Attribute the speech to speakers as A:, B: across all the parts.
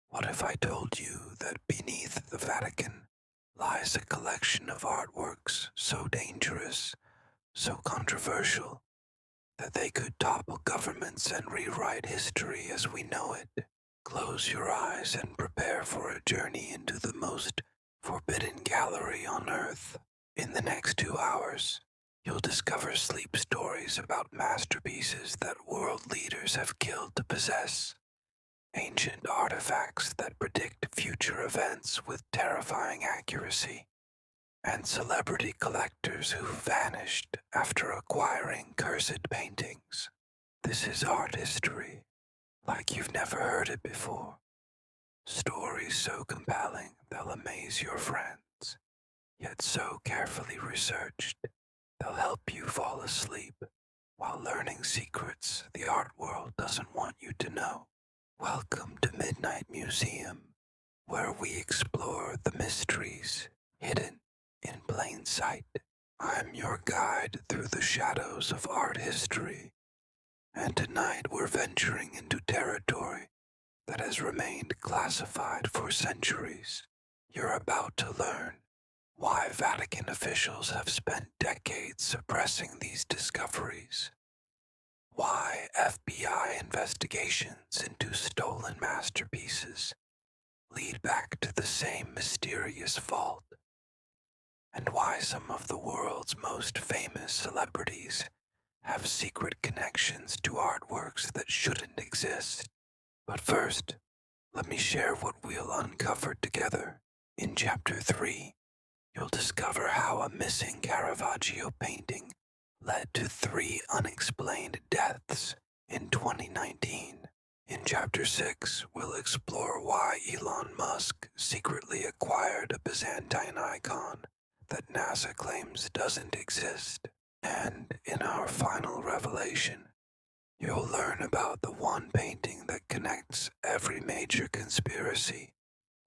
A: What if I told you that beneath the Vatican lies a collection of artworks so dangerous, so controversial, that they could topple governments and rewrite history as we know it? Close your eyes and prepare for a journey into the most forbidden gallery on Earth. In the next 2 hours, you'll discover sleep stories about masterpieces that world leaders have killed to possess, ancient artifacts that predict future events with terrifying accuracy, and celebrity collectors who vanished after acquiring cursed paintings. This is art history, like you've never heard it before. Stories so compelling they'll amaze your friends, yet so carefully researched they'll help you fall asleep while learning secrets the art world doesn't want you to know. Welcome to Midnight Museum, where we explore the mysteries hidden in plain sight. I'm your guide through the shadows of art history, and tonight we're venturing into territory that has remained classified for centuries. You're about to learn why Vatican officials have spent decades suppressing these discoveries, why FBI investigations into stolen masterpieces lead back to the same mysterious vault, and why some of the world's most famous celebrities have secret connections to artworks that shouldn't exist. But first, let me share what we'll uncover together. In Chapter 3, you'll discover how a missing Caravaggio painting led to 3 unexplained deaths in 2019. In Chapter 6, we'll explore why Elon Musk secretly acquired a Byzantine icon that NASA claims doesn't exist. And in our final revelation, you'll learn about the one painting that connects every major conspiracy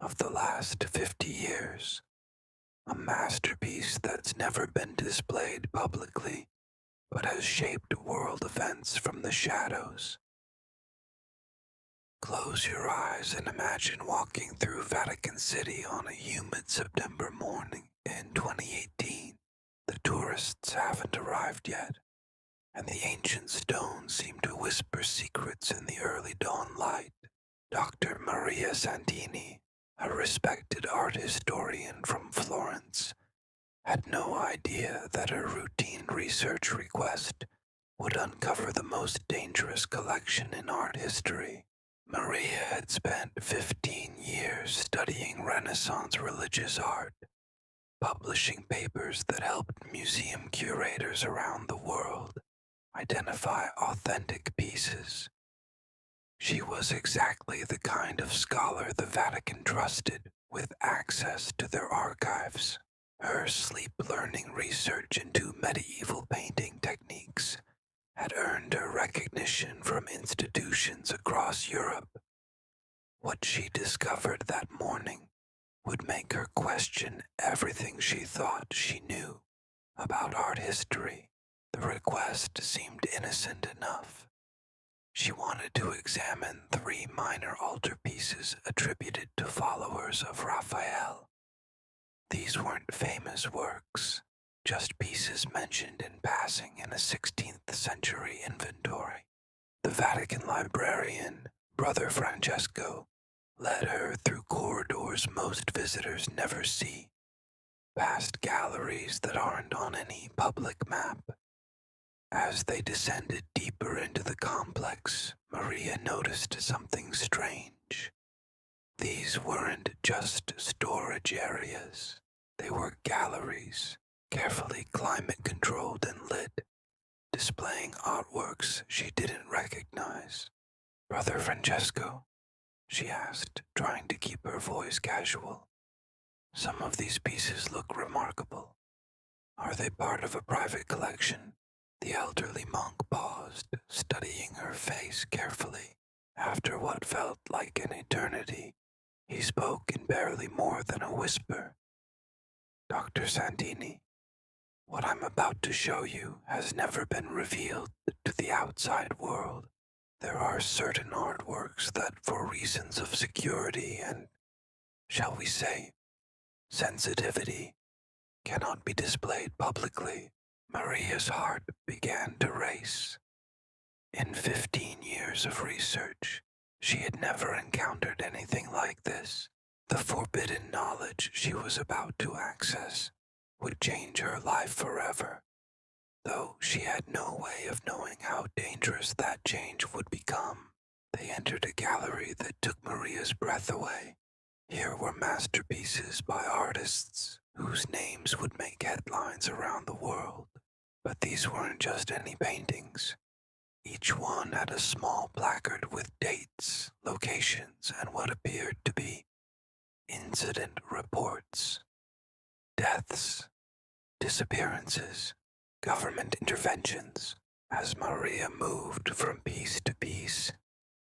A: of the last 50 years. A masterpiece that's never been displayed publicly, but has shaped world events from the shadows. Close your eyes and imagine walking through Vatican City on a humid September morning in 2018. The tourists haven't arrived yet, and the ancient stones seem to whisper secrets in the early dawn light. Dr. Maria Santini, a respected art historian from Florence, had no idea that her routine research request would uncover the most dangerous collection in art history. Maria had spent 15 years studying Renaissance religious art, publishing papers that helped museum curators around the world identify authentic pieces. She was exactly the kind of scholar the Vatican trusted with access to their archives. Her sleep-learning research into medieval painting techniques had earned her recognition from institutions across Europe. What she discovered that morning would make her question everything she thought she knew about art history. The request seemed innocent enough. She wanted to examine 3 minor altarpieces attributed to followers of Raphael. These weren't famous works, just pieces mentioned in passing in a 16th century inventory. The Vatican librarian, Brother Francesco, led her through corridors most visitors never see, past galleries that aren't on any public map. As they descended deeper into the complex, Maria noticed something strange. These weren't just storage areas. They were galleries, carefully climate-controlled and lit, displaying artworks she didn't recognize. Brother Francesco, she asked, trying to keep her voice casual. Some of these pieces look remarkable. Are they part of a private collection? The elderly monk paused, studying her face carefully. After what felt like an eternity, he spoke in barely more than a whisper. Dr. Santini, what I'm about to show you has never been revealed to the outside world. There are certain artworks that, for reasons of security and, shall we say, sensitivity, cannot be displayed publicly. Maria's heart began to race. In 15 years of research, she had never encountered anything like this. The forbidden knowledge she was about to access would change her life forever, though she had no way of knowing how dangerous that change would become. They entered a gallery that took Maria's breath away. Here were masterpieces by artists whose names would make headlines around the world. But these weren't just any paintings. Each one had a small placard with dates, locations, and what appeared to be incident reports. Deaths, disappearances, government interventions. As Maria moved from piece to piece,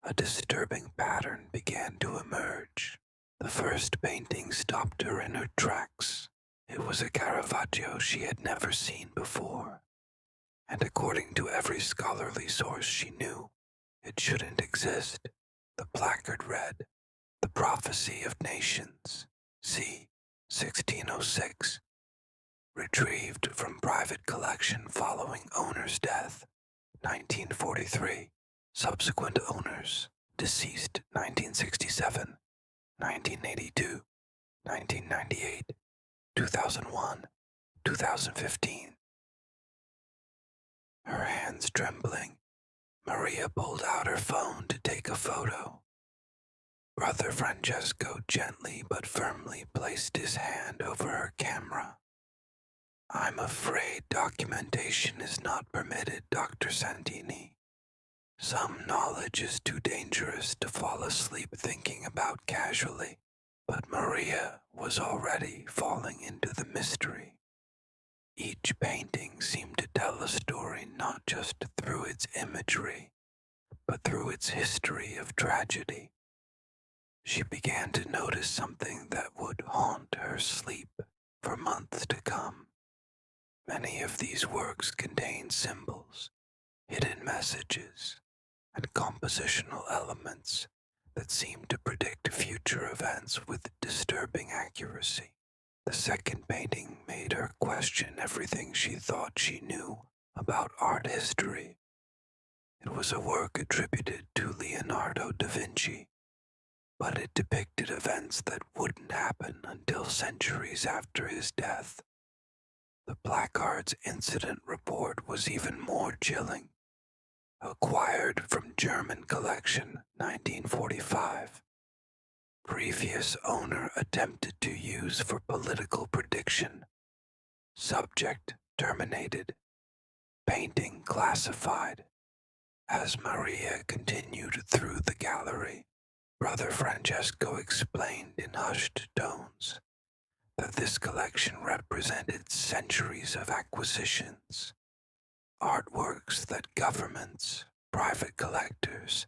A: a disturbing pattern began to emerge. The first painting stopped her in her tracks. It was a Caravaggio she had never seen before, and according to every scholarly source she knew, it shouldn't exist. The placard read, "The Prophecy of Nations, c. 1606, retrieved from private collection following owner's death, 1943, subsequent owners, deceased 1967, 1982, 1998, 2001, 2015. Her hands trembling, Maria pulled out her phone to take a photo. Brother Francesco gently but firmly placed his hand over her camera. "I'm afraid documentation is not permitted, Dr. Santini. Some knowledge is too dangerous to fall asleep thinking about casually." But Maria was already falling into the mystery. Each painting seemed to tell a story not just through its imagery, but through its history of tragedy. She began to notice something that would haunt her sleep for months to come. Many of these works contain symbols, hidden messages, and compositional elements that seemed to predict future events with disturbing accuracy. The second painting made her question everything she thought she knew about art history. It was a work attributed to Leonardo da Vinci, but it depicted events that wouldn't happen until centuries after his death. The placard's incident report was even more chilling. Acquired from German collection, 1945. Previous owner attempted to use for political prediction. Subject terminated. Painting classified. As Maria continued through the gallery, Brother Francesco explained in hushed tones that this collection represented centuries of acquisitions, artworks that governments, private collectors,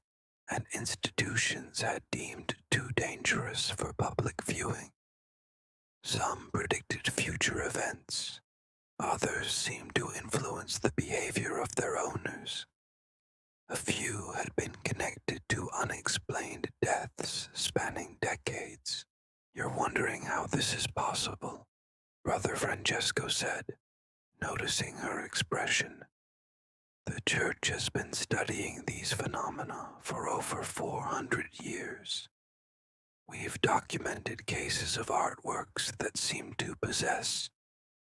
A: and institutions had deemed too dangerous for public viewing. Some predicted future events, others seemed to influence the behavior of their owners. A few had been connected to unexplained deaths spanning decades. "You're wondering how this is possible," Brother Francesco said, noticing her expression. "The Church has been studying these phenomena for over 400 years. We've documented cases of artworks that seem to possess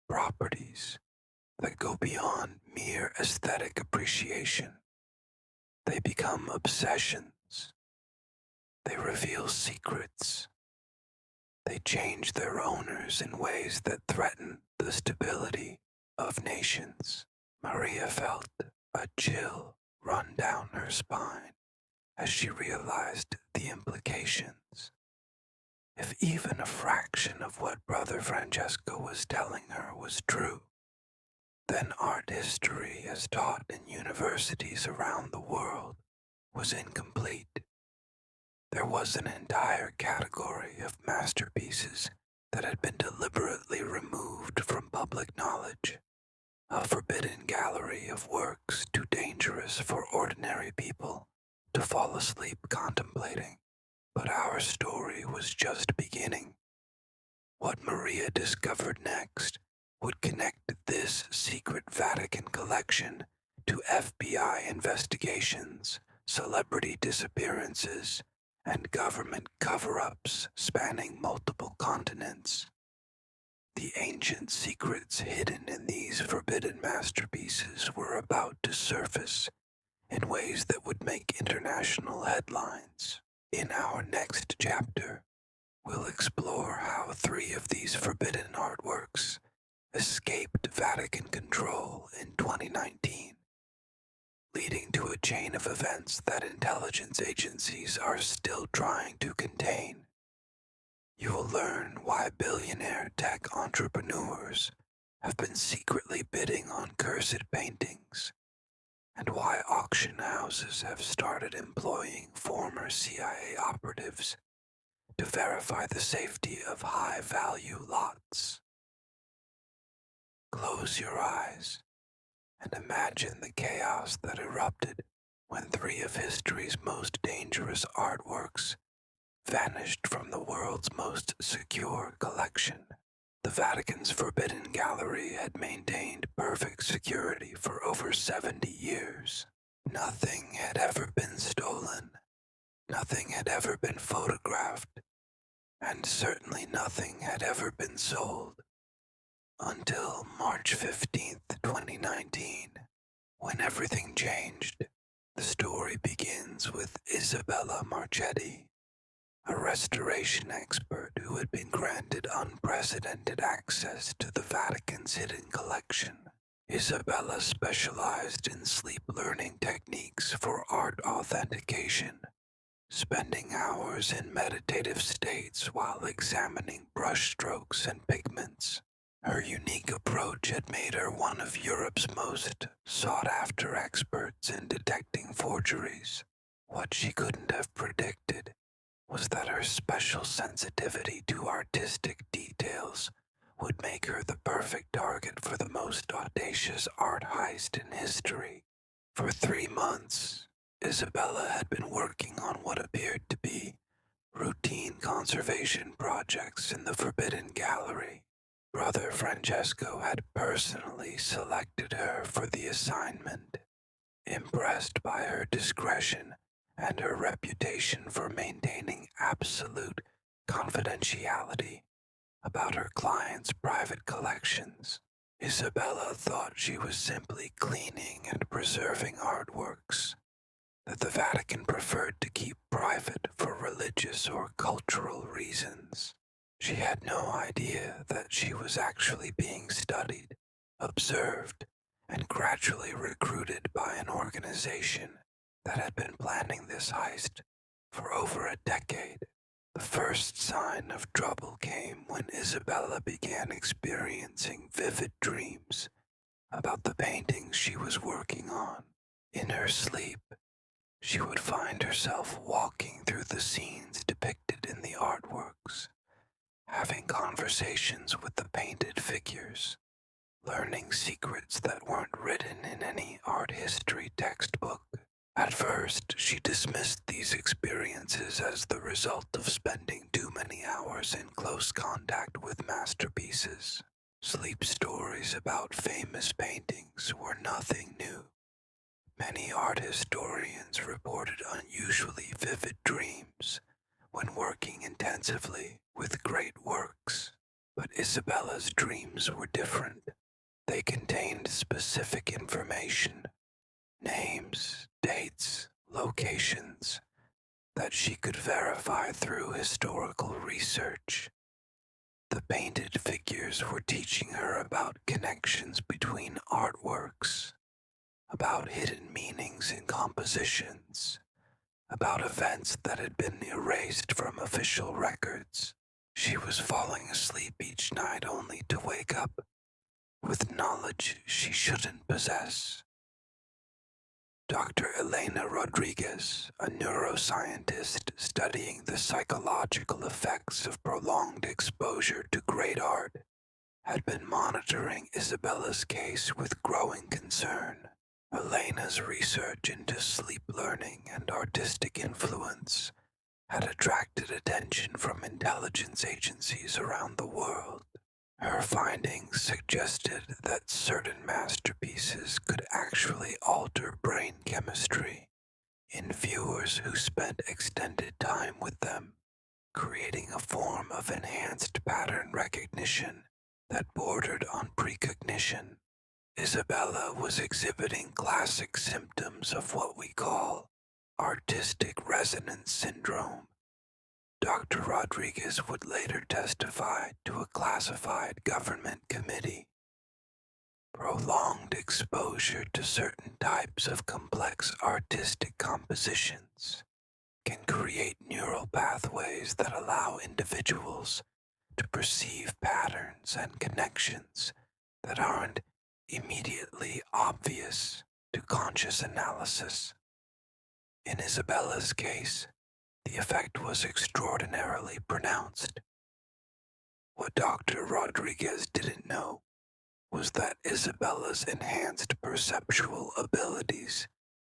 A: properties that go beyond mere aesthetic appreciation. They become obsessions. They reveal secrets. They change their owners in ways that threaten the stability of nations." Maria felt a chill run down her spine as she realized the implications. If even a fraction of what Brother Francesco was telling her was true, then art history as taught in universities around the world was incomplete. There was an entire category of masterpieces that had been deliberately removed from public knowledge. A forbidden gallery of works too dangerous for ordinary people to fall asleep contemplating. But our story was just beginning. What Maria discovered next would connect this secret Vatican collection to FBI investigations, celebrity disappearances, and government cover-ups spanning multiple continents. The ancient secrets hidden in these forbidden masterpieces were about to surface in ways that would make international headlines. In our next chapter, we'll explore how 3 of these forbidden artworks escaped Vatican control in 2019, leading to a chain of events that intelligence agencies are still trying to contain. You will learn why billionaire tech entrepreneurs have been secretly bidding on cursed paintings, and why auction houses have started employing former CIA operatives to verify the safety of high-value lots. Close your eyes and imagine the chaos that erupted when 3 of history's most dangerous artworks vanished from the world's most secure collection. The Vatican's Forbidden Gallery had maintained perfect security for over 70 years. Nothing had ever been stolen. Nothing had ever been photographed. And certainly nothing had ever been sold. Until March 15th, 2019, when everything changed. The story begins with Isabella Marchetti, a restoration expert who had been granted unprecedented access to the Vatican's hidden collection. Isabella specialized in sleep learning techniques for art authentication, spending hours in meditative states while examining brushstrokes and pigments. Her unique approach had made her one of Europe's most sought-after experts in detecting forgeries. What she couldn't have predicted was that her special sensitivity to artistic details would make her the perfect target for the most audacious art heist in history. For 3 months, Isabella had been working on what appeared to be routine conservation projects in the Forbidden Gallery. Brother Francesco had personally selected her for the assignment, impressed by her discretion and her reputation for maintaining absolute confidentiality about her clients' private collections. Isabella thought she was simply cleaning and preserving artworks that the Vatican preferred to keep private for religious or cultural reasons. She had no idea that she was actually being studied, observed, and gradually recruited by an organization that had been planning this heist for over a decade. The first sign of trouble came when Isabella began experiencing vivid dreams about the paintings she was working on. In her sleep, she would find herself walking through the scenes depicted in the artworks, having conversations with the painted figures, learning secrets that weren't written in any art history textbook. At first, she dismissed these experiences as the result of spending too many hours in close contact with masterpieces. Sleep stories about famous paintings were nothing new. Many art historians reported unusually vivid dreams when working intensively with great works, but Isabella's dreams were different. They contained specific information, names, dates, locations, that she could verify through historical research. The painted figures were teaching her about connections between artworks, about hidden meanings in compositions, about events that had been erased from official records. She was falling asleep each night only to wake up with knowledge she shouldn't possess. Dr. Elena Rodriguez, a neuroscientist studying the psychological effects of prolonged exposure to great art, had been monitoring Isabella's case with growing concern. Elena's research into sleep learning and artistic influence had attracted attention from intelligence agencies around the world. Her findings suggested that certain masterpieces could actually alter brain chemistry in viewers who spent extended time with them, creating a form of enhanced pattern recognition that bordered on precognition. Isabella was exhibiting classic symptoms of what we call artistic resonance syndrome. Dr. Rodriguez would later testify to a classified government committee. Prolonged exposure to certain types of complex artistic compositions can create neural pathways that allow individuals to perceive patterns and connections that aren't immediately obvious to conscious analysis. In Isabella's case, the effect was extraordinarily pronounced. What Dr. Rodriguez didn't know was that Isabella's enhanced perceptual abilities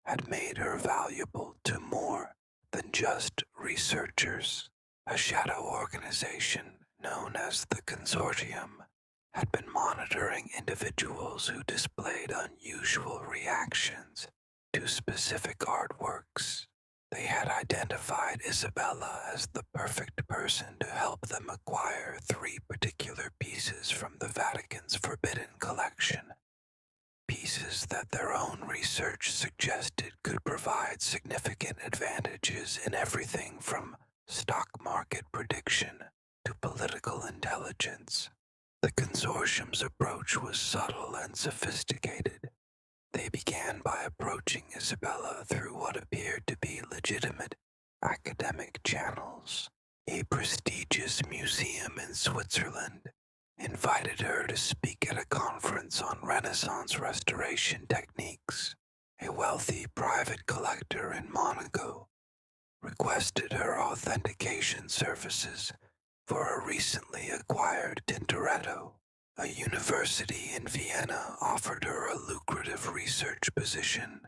A: had made her valuable to more than just researchers. A shadow organization known as the Consortium had been monitoring individuals who displayed unusual reactions to specific artworks. They had identified Isabella as the perfect person to help them acquire 3 particular pieces from the Vatican's forbidden collection. Pieces that their own research suggested could provide significant advantages in everything from stock market prediction to political intelligence. The consortium's approach was subtle and sophisticated. They began by approaching Isabella through what appeared to be legitimate academic channels. A prestigious museum in Switzerland invited her to speak at a conference on Renaissance restoration techniques. A wealthy private collector in Monaco requested her authentication services for a recently acquired Tintoretto. A university in Vienna offered her a lucrative research position,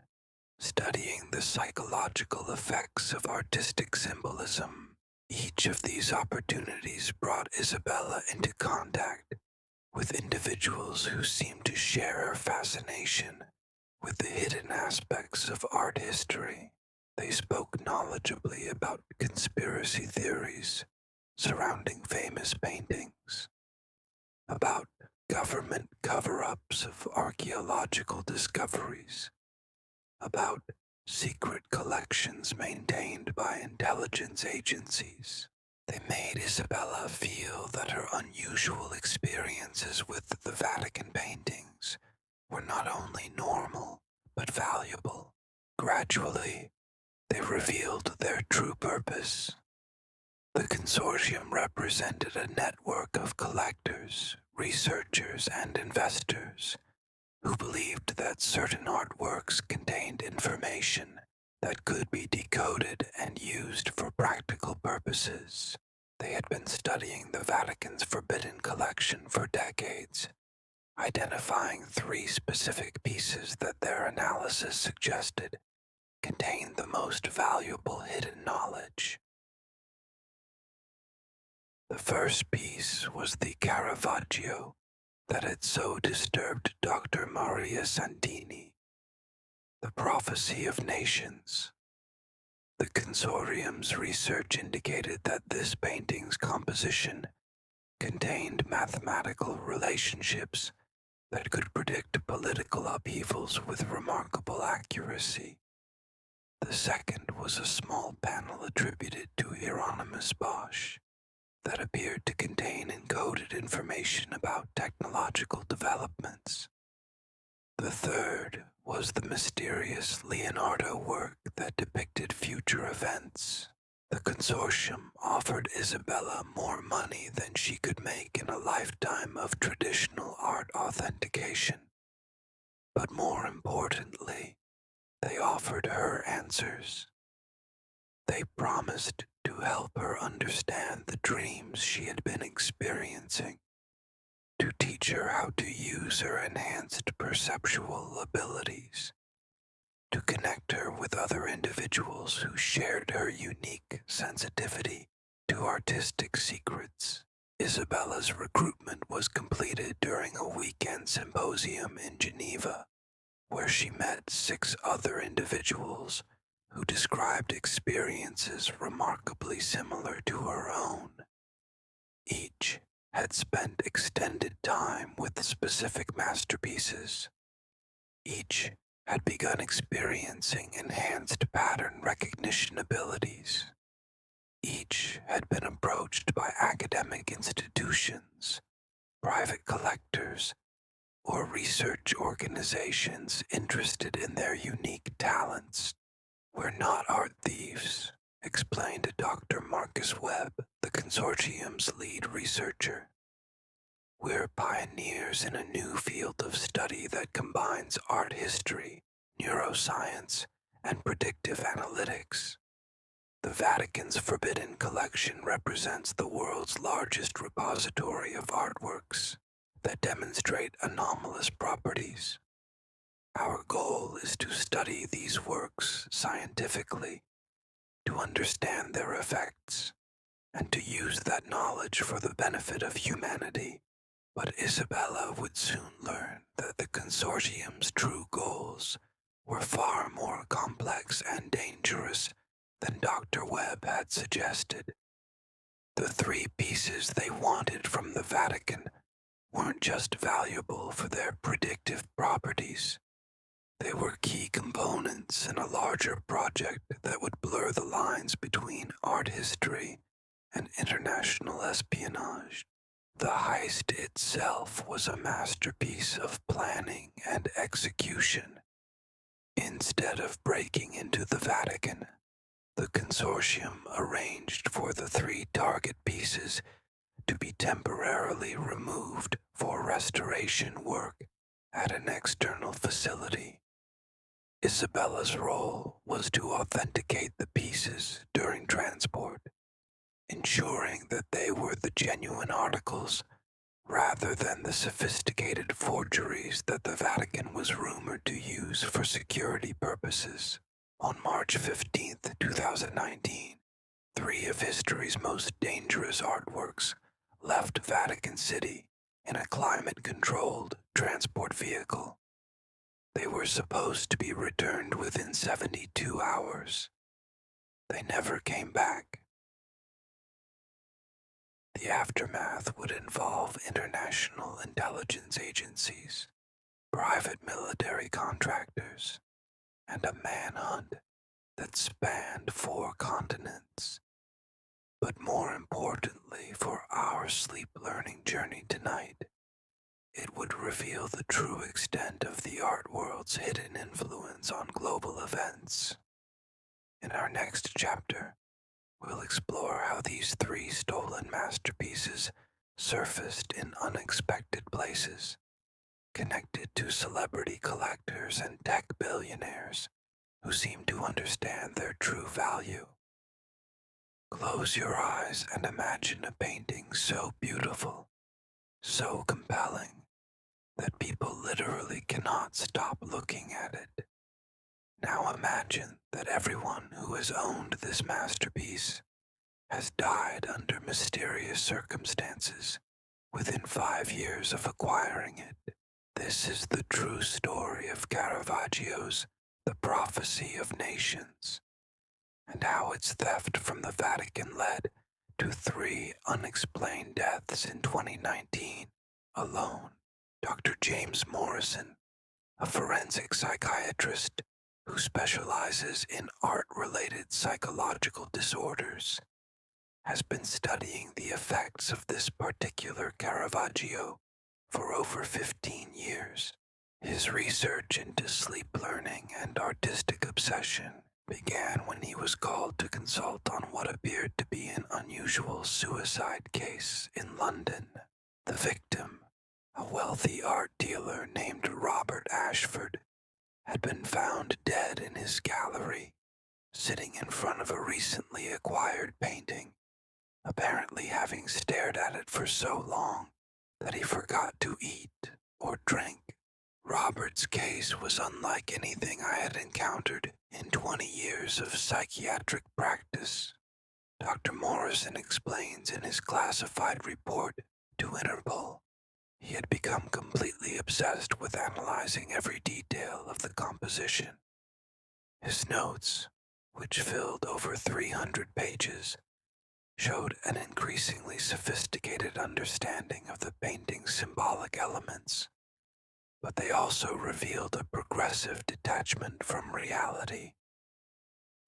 A: studying the psychological effects of artistic symbolism. Each of these opportunities brought Isabella into contact with individuals who seemed to share her fascination with the hidden aspects of art history. They spoke knowledgeably about conspiracy theories surrounding famous paintings, about government cover-ups of archaeological discoveries, about secret collections maintained by intelligence agencies. They made Isabella feel that her unusual experiences with the Vatican paintings were not only normal, but valuable. Gradually, they revealed their true purpose. The consortium represented a network of collectors, researchers, and investors who believed that certain artworks contained information that could be decoded and used for practical purposes. They had been studying the Vatican's forbidden collection for decades, identifying 3 specific pieces that their analysis suggested contained the most valuable hidden knowledge. The first piece was the Caravaggio that had so disturbed Dr. Maria Santini, The Prophecy of Nations. The consortium's research indicated that this painting's composition contained mathematical relationships that could predict political upheavals with remarkable accuracy. The second was a small panel attributed to Hieronymus Bosch that appeared to contain encoded information about technological developments. The third was the mysterious Leonardo work that depicted future events. The consortium offered Isabella more money than she could make in a lifetime of traditional art authentication. But more importantly, they offered her answers. They promised to help her understand the dreams she had been experiencing, to teach her how to use her enhanced perceptual abilities, to connect her with other individuals who shared her unique sensitivity to artistic secrets. Isabella's recruitment was completed during a weekend symposium in Geneva, where she met 6 other individuals who described experiences remarkably similar to her own. Each had spent extended time with specific masterpieces. Each had begun experiencing enhanced pattern recognition abilities. Each had been approached by academic institutions, private collectors, or research organizations interested in their unique talents. "We're not art thieves," explained Dr. Marcus Webb, the consortium's lead researcher. "We're pioneers in a new field of study that combines art history, neuroscience, and predictive analytics. The Vatican's Forbidden Collection represents the world's largest repository of artworks that demonstrate anomalous properties. Our goal is to study these works scientifically, to understand their effects, and to use that knowledge for the benefit of humanity." But Isabella would soon learn that the consortium's true goals were far more complex and dangerous than Dr. Webb had suggested. The 3 pieces they wanted from the Vatican weren't just valuable for their predictive properties. They were key components in a larger project that would blur the lines between art history and international espionage. The heist itself was a masterpiece of planning and execution. Instead of breaking into the Vatican, the consortium arranged for the 3 target pieces to be temporarily removed for restoration work at an external facility. Isabella's role was to authenticate the pieces during transport, ensuring that they were the genuine articles rather than the sophisticated forgeries that the Vatican was rumored to use for security purposes. On March 15, 2019, 3 of history's most dangerous artworks left Vatican City in a climate-controlled transport vehicle. They were supposed to be returned within 72 hours. They never came back. The aftermath would involve international intelligence agencies, private military contractors, and a manhunt that spanned 4 continents. But more importantly for our sleep-learning journey tonight, it would reveal the true extent of the art world's hidden influence on global events. In our next chapter, we'll explore how these 3 stolen masterpieces surfaced in unexpected places, connected to celebrity collectors and tech billionaires who seem to understand their true value. Close your eyes and imagine a painting so beautiful, so compelling, that people literally cannot stop looking at it. Now imagine that everyone who has owned this masterpiece has died under mysterious circumstances within 5 years of acquiring it. This is the true story of Caravaggio's The Prophecy of Nations, and how its theft from the Vatican led to 3 unexplained deaths in 2019 alone. Dr. James Morrison, a forensic psychiatrist who specializes in art-related psychological disorders, has been studying the effects of this particular Caravaggio for over 15 years. His research into sleep learning and artistic obsession began when he was called to consult on what appeared to be an unusual suicide case in London. The victim, a wealthy art dealer named Robert Ashford, had been found dead in his gallery, sitting in front of a recently acquired painting, apparently having stared at it for so long that he forgot to eat or drink Robert's case was unlike anything I had encountered in 20 years of psychiatric practice. Dr. Morrison explains in his classified report to Interpol. He had become completely obsessed with analyzing every detail of the composition. His notes, which filled over 300 pages, showed an increasingly sophisticated understanding of the painting's symbolic elements, but they also revealed a progressive detachment from reality.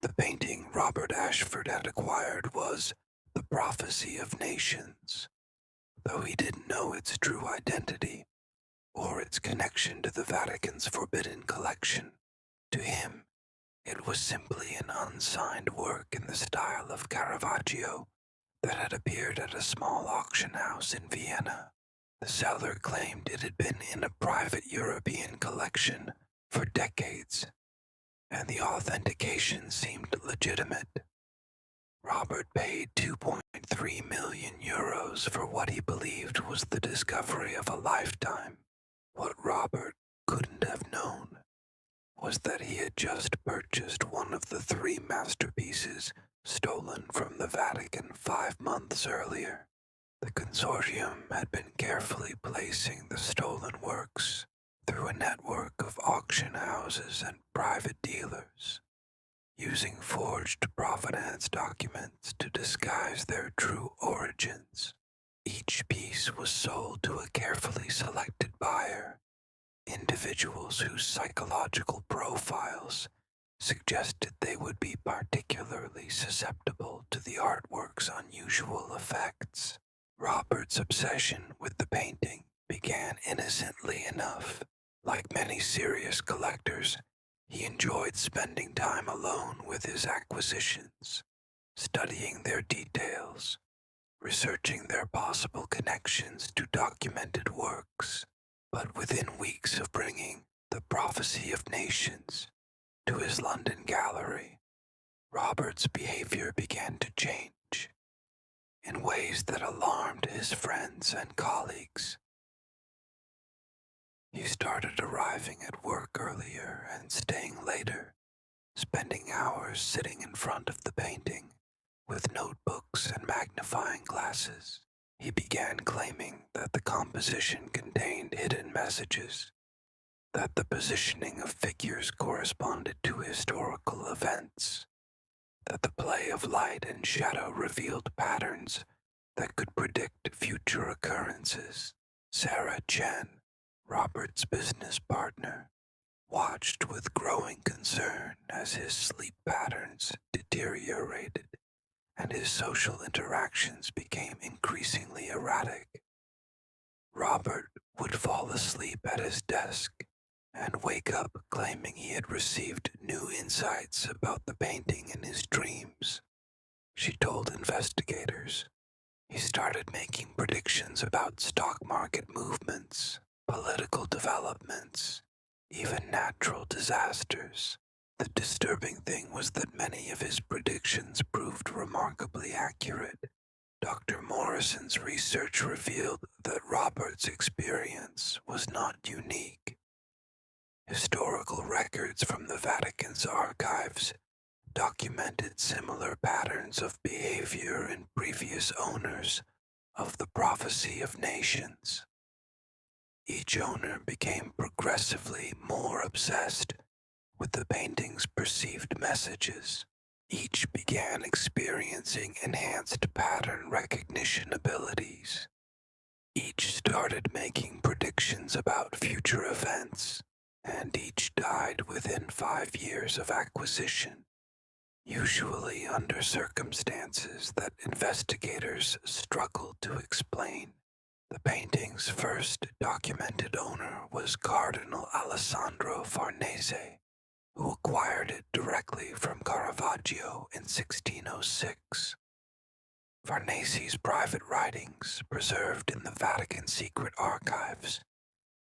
A: The painting Robert Ashford had acquired was The Prophecy of Nations, though he didn't know its true identity or its connection to the Vatican's forbidden collection. To him, it was simply an unsigned work in the style of Caravaggio that had appeared at a small auction house in Vienna. The seller claimed it had been in a private European collection for decades, and the authentication seemed legitimate. Robert paid 2.3 million euros for what he believed was the discovery of a lifetime. What Robert couldn't have known was that he had just purchased one of the 3 masterpieces stolen from the Vatican 5 months earlier. The consortium had been carefully placing the stolen works through a network of auction houses and private dealers, using forged provenance documents to disguise their true origins. Each piece was sold to a carefully selected buyer, individuals whose psychological profiles suggested they would be particularly susceptible to the artwork's unusual effects. Robert's obsession with the painting began innocently enough. Like many serious collectors, he enjoyed spending time alone with his acquisitions, studying their details, researching their possible connections to documented works. But within weeks of bringing The Prophecy of Nations to his London gallery, Robert's behavior began to change in ways that alarmed his friends and colleagues. He started arriving at work earlier and staying later, spending hours sitting in front of the painting with notebooks and magnifying glasses. He began claiming that the composition contained hidden messages, that the positioning of figures corresponded to historical events, that the play of light and shadow revealed patterns that could predict future occurrences. Sarah Chen, Robert's business partner, watched with growing concern as his sleep patterns deteriorated and his social interactions became increasingly erratic. Robert would fall asleep at his desk and wake up claiming he had received new insights about the painting in his dreams. She told investigators he started making predictions about stock market movements, political developments, even natural disasters. The disturbing thing was that many of his predictions proved remarkably accurate. Dr. Morrison's research revealed that Robert's experience was not unique. Historical records from the Vatican's archives documented similar patterns of behavior in previous owners of the Prophecy of Nations. Each owner became progressively more obsessed with the painting's perceived messages. Each began experiencing enhanced pattern recognition abilities. Each started making predictions about future events, and each died within 5 years of acquisition, usually under circumstances that investigators struggled to explain. The painting's first documented owner was Cardinal Alessandro Farnese, who acquired it directly from Caravaggio in 1606. Farnese's private writings, preserved in the Vatican secret archives,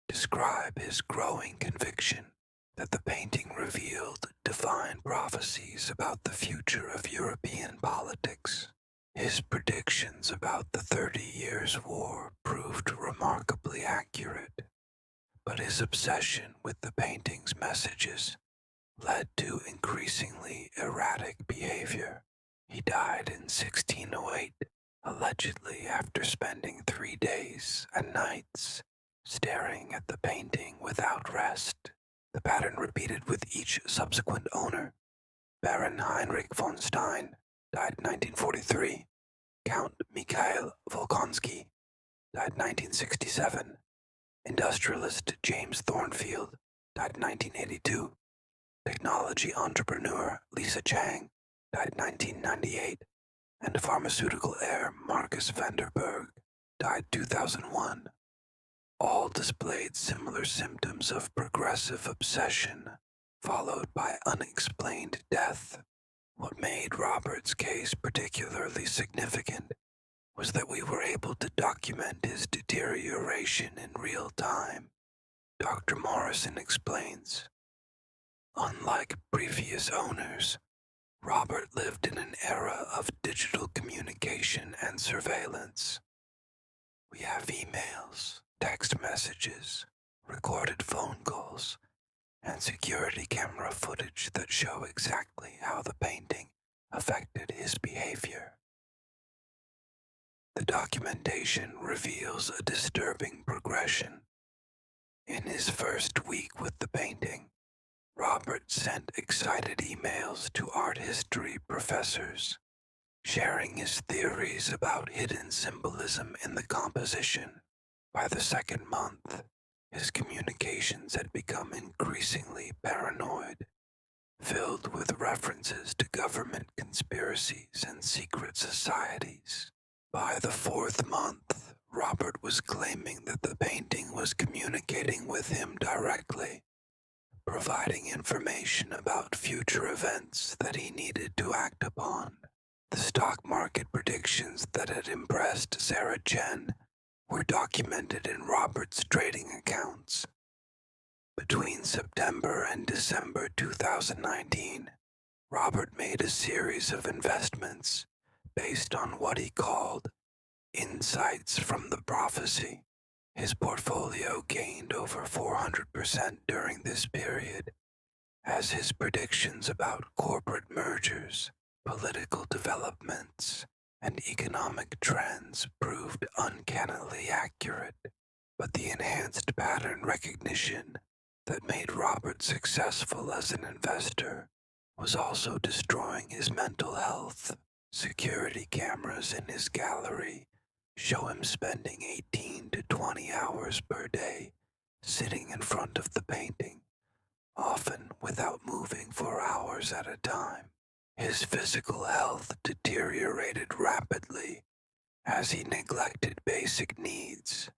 A: describe his growing conviction that the painting revealed divine prophecies about the future of European politics. His predictions about the 30 Years' War proved remarkably accurate. But his obsession with the painting's messages led to increasingly erratic behavior. He died in 1608, allegedly after spending 3 days and nights staring at the painting without rest. The pattern repeated with each subsequent owner. Baron Heinrich von Stein died 1943. Count Mikhail Volkonsky died 1967. Industrialist James Thornfield died 1982. Technology entrepreneur Lisa Chang died 1998. And pharmaceutical heir Marcus Vanderberg died 2001. All displayed similar symptoms of progressive obsession, followed by unexplained death. What made Robert's case particularly significant was that we were able to document his deterioration in real time. Dr. Morrison explains, unlike previous owners, Robert lived in an era of digital communication and surveillance. We have emails, text messages, recorded phone calls, and security camera footage that show exactly how the painting affected his behavior. The documentation reveals a disturbing progression. In his first week with the painting, Robert sent excited emails to art history professors, sharing his theories about hidden symbolism in the composition. By the second month, his communications had become increasingly paranoid, filled with references to government conspiracies and secret societies. By the fourth month, Robert was claiming that the painting was communicating with him directly, providing information about future events that he needed to act upon. The stock market predictions that had impressed Sarah Chen were documented in Robert's trading accounts. Between September and December 2019, Robert made a series of investments based on what he called insights from the prophecy. His portfolio gained over 400% during this period, as his predictions about corporate mergers, political developments, and economic trends proved uncannily accurate. But the enhanced pattern recognition that made Robert successful as an investor was also destroying his mental health. Security cameras in his gallery show him spending 18 to 20 hours per day sitting in front of the painting, often without moving for hours at a time. His physical health deteriorated rapidly as he neglected basic needs,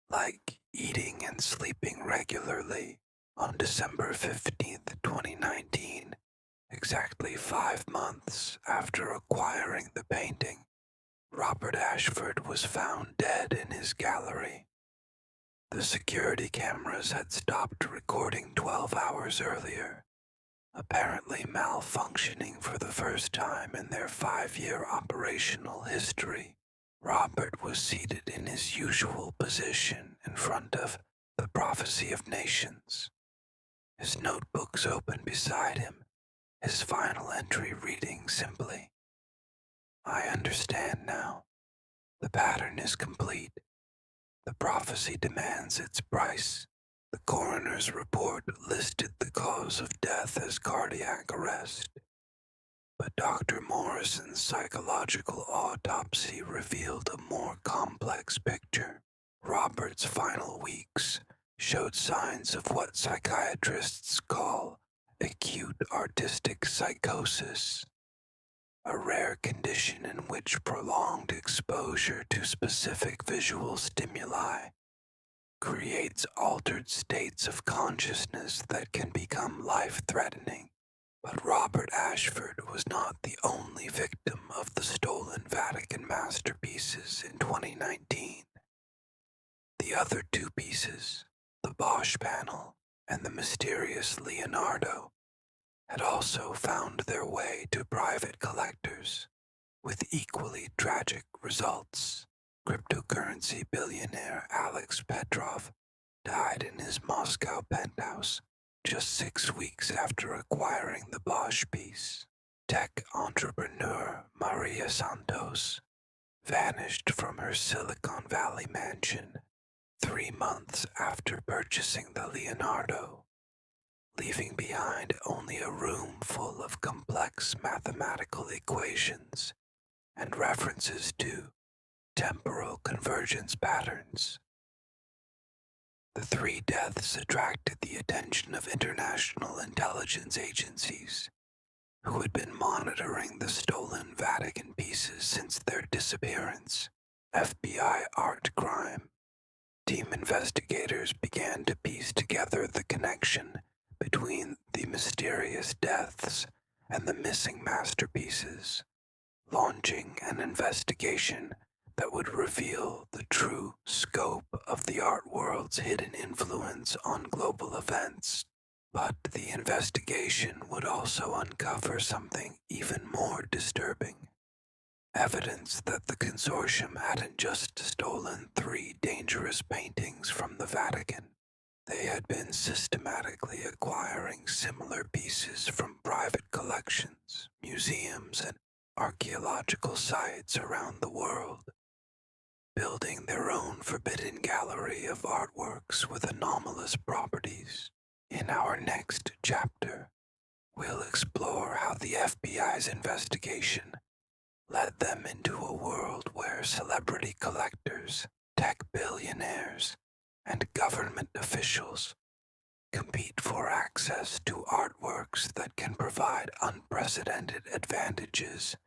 A: like eating and sleeping regularly. On December 15th, 2019, exactly 5 months after acquiring the painting, Robert Ashford was found dead in his gallery. The security cameras had stopped recording 12 hours earlier, apparently malfunctioning for the first time in their 5-year operational history. Robert was seated in his usual position in front of the Prophecy of Nations. His notebooks open beside him, his final entry reading simply, "I understand now. The pattern is complete. The prophecy demands its price." The coroner's report listed the cause of death as cardiac arrest, but Dr. Morrison's psychological autopsy revealed a more complex picture. Robert's final weeks showed signs of what psychiatrists call acute artistic psychosis, a rare condition in which prolonged exposure to specific visual stimuli creates altered states of consciousness that can become life-threatening. But Robert Ashford was not the only victim of the stolen Vatican masterpieces in 2019. The other two pieces, the Bosch panel and the mysterious Leonardo, had also found their way to private collectors, with equally tragic results. Cryptocurrency billionaire Alex Petrov died in his Moscow penthouse just 6 weeks after acquiring the Bosch piece. Tech entrepreneur Maria Santos vanished from her Silicon Valley mansion 3 months after purchasing the Leonardo, leaving behind only a room full of complex mathematical equations and references to temporal convergence patterns. The three deaths attracted the attention of international intelligence agencies who had been monitoring the stolen Vatican pieces since their disappearance. FBI art crime. Team investigators began to piece together the connection between the mysterious deaths and the missing masterpieces, launching an investigation that would reveal the true scope of the art world's hidden influence on global events. But the investigation would also uncover something even more disturbing. Evidence that the consortium hadn't just stolen 3 dangerous paintings from the Vatican. They had been systematically acquiring similar pieces from private collections, museums, and archaeological sites around the world, building their own forbidden gallery of artworks with anomalous properties. In our next chapter, we'll explore how the FBI's investigation led them into a world where celebrity collectors, tech billionaires, and government officials compete for access to artworks that can provide unprecedented advantages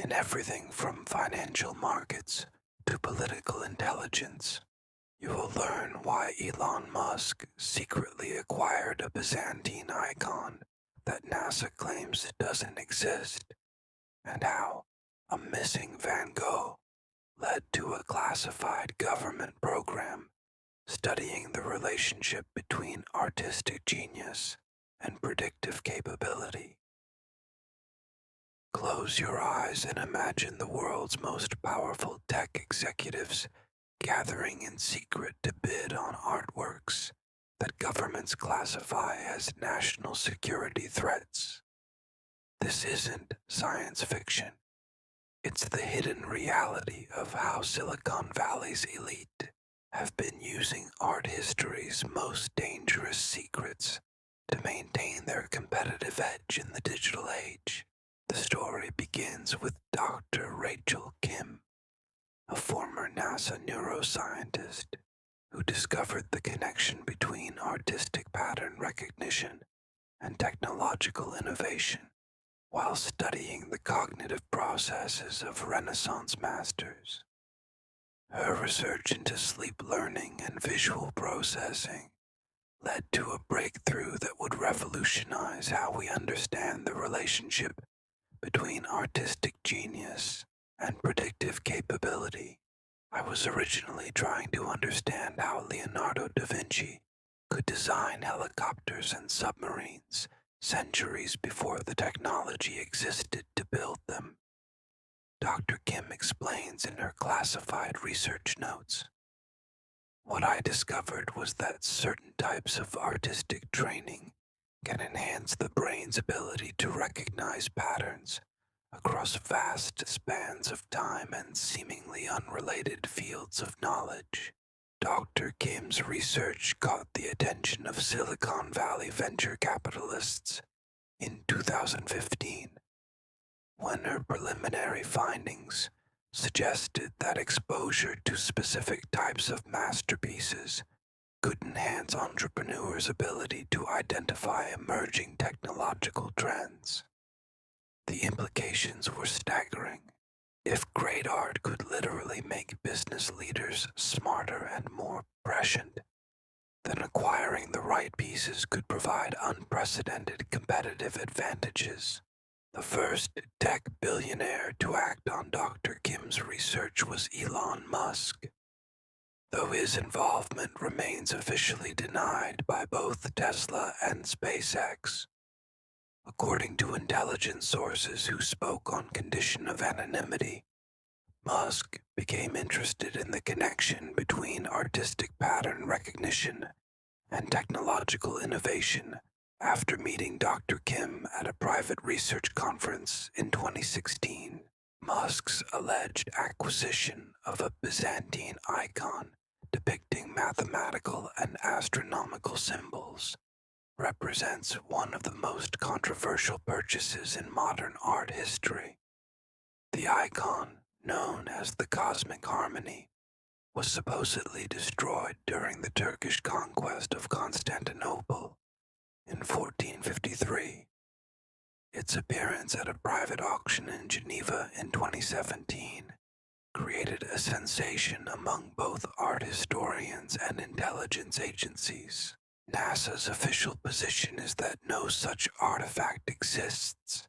A: in everything from financial markets to political intelligence. You will learn why Elon Musk secretly acquired a Byzantine icon that NASA claims doesn't exist, and how a missing Van Gogh led to a classified government program studying the relationship between artistic genius and predictive capability. Close your eyes and imagine the world's most powerful tech executives gathering in secret to bid on artworks that governments classify as national security threats. This isn't science fiction. It's the hidden reality of how Silicon Valley's elite have been using art history's most dangerous secrets to maintain their competitive edge in the digital age. The story begins with Dr. Rachel Kim, a former NASA neuroscientist who discovered the connection between artistic pattern recognition and technological innovation while studying the cognitive processes of Renaissance masters. Her research into sleep learning and visual processing led to a breakthrough that would revolutionize how we understand the relationship between artistic genius and predictive capability. I was originally trying to understand how Leonardo da Vinci could design helicopters and submarines centuries before the technology existed to build them. Dr. Kim explains in her classified research notes. What I discovered was that certain types of artistic training can enhance the brain's ability to recognize patterns across vast spans of time and seemingly unrelated fields of knowledge. Dr. Kim's research caught the attention of Silicon Valley venture capitalists in 2015, when her preliminary findings suggested that exposure to specific types of masterpieces could enhance entrepreneurs' ability to identify emerging technological trends. The implications were staggering. If great art could literally make business leaders smarter and more prescient, then acquiring the right pieces could provide unprecedented competitive advantages. The first tech billionaire to act on Dr. Kim's research was Elon Musk, though his involvement remains officially denied by both Tesla and SpaceX. According to intelligence sources who spoke on condition of anonymity, Musk became interested in the connection between artistic pattern recognition and technological innovation after meeting Dr. Kim at a private research conference in 2016. Musk's alleged acquisition of a Byzantine icon depicting mathematical and astronomical symbols represents one of the most controversial purchases in modern art history. The icon, known as the Cosmic Harmony, was supposedly destroyed during the Turkish conquest of Constantinople in 1453. Its appearance at a private auction in Geneva in 2017 created a sensation among both art historians and intelligence agencies. NASA's official position is that no such artifact exists,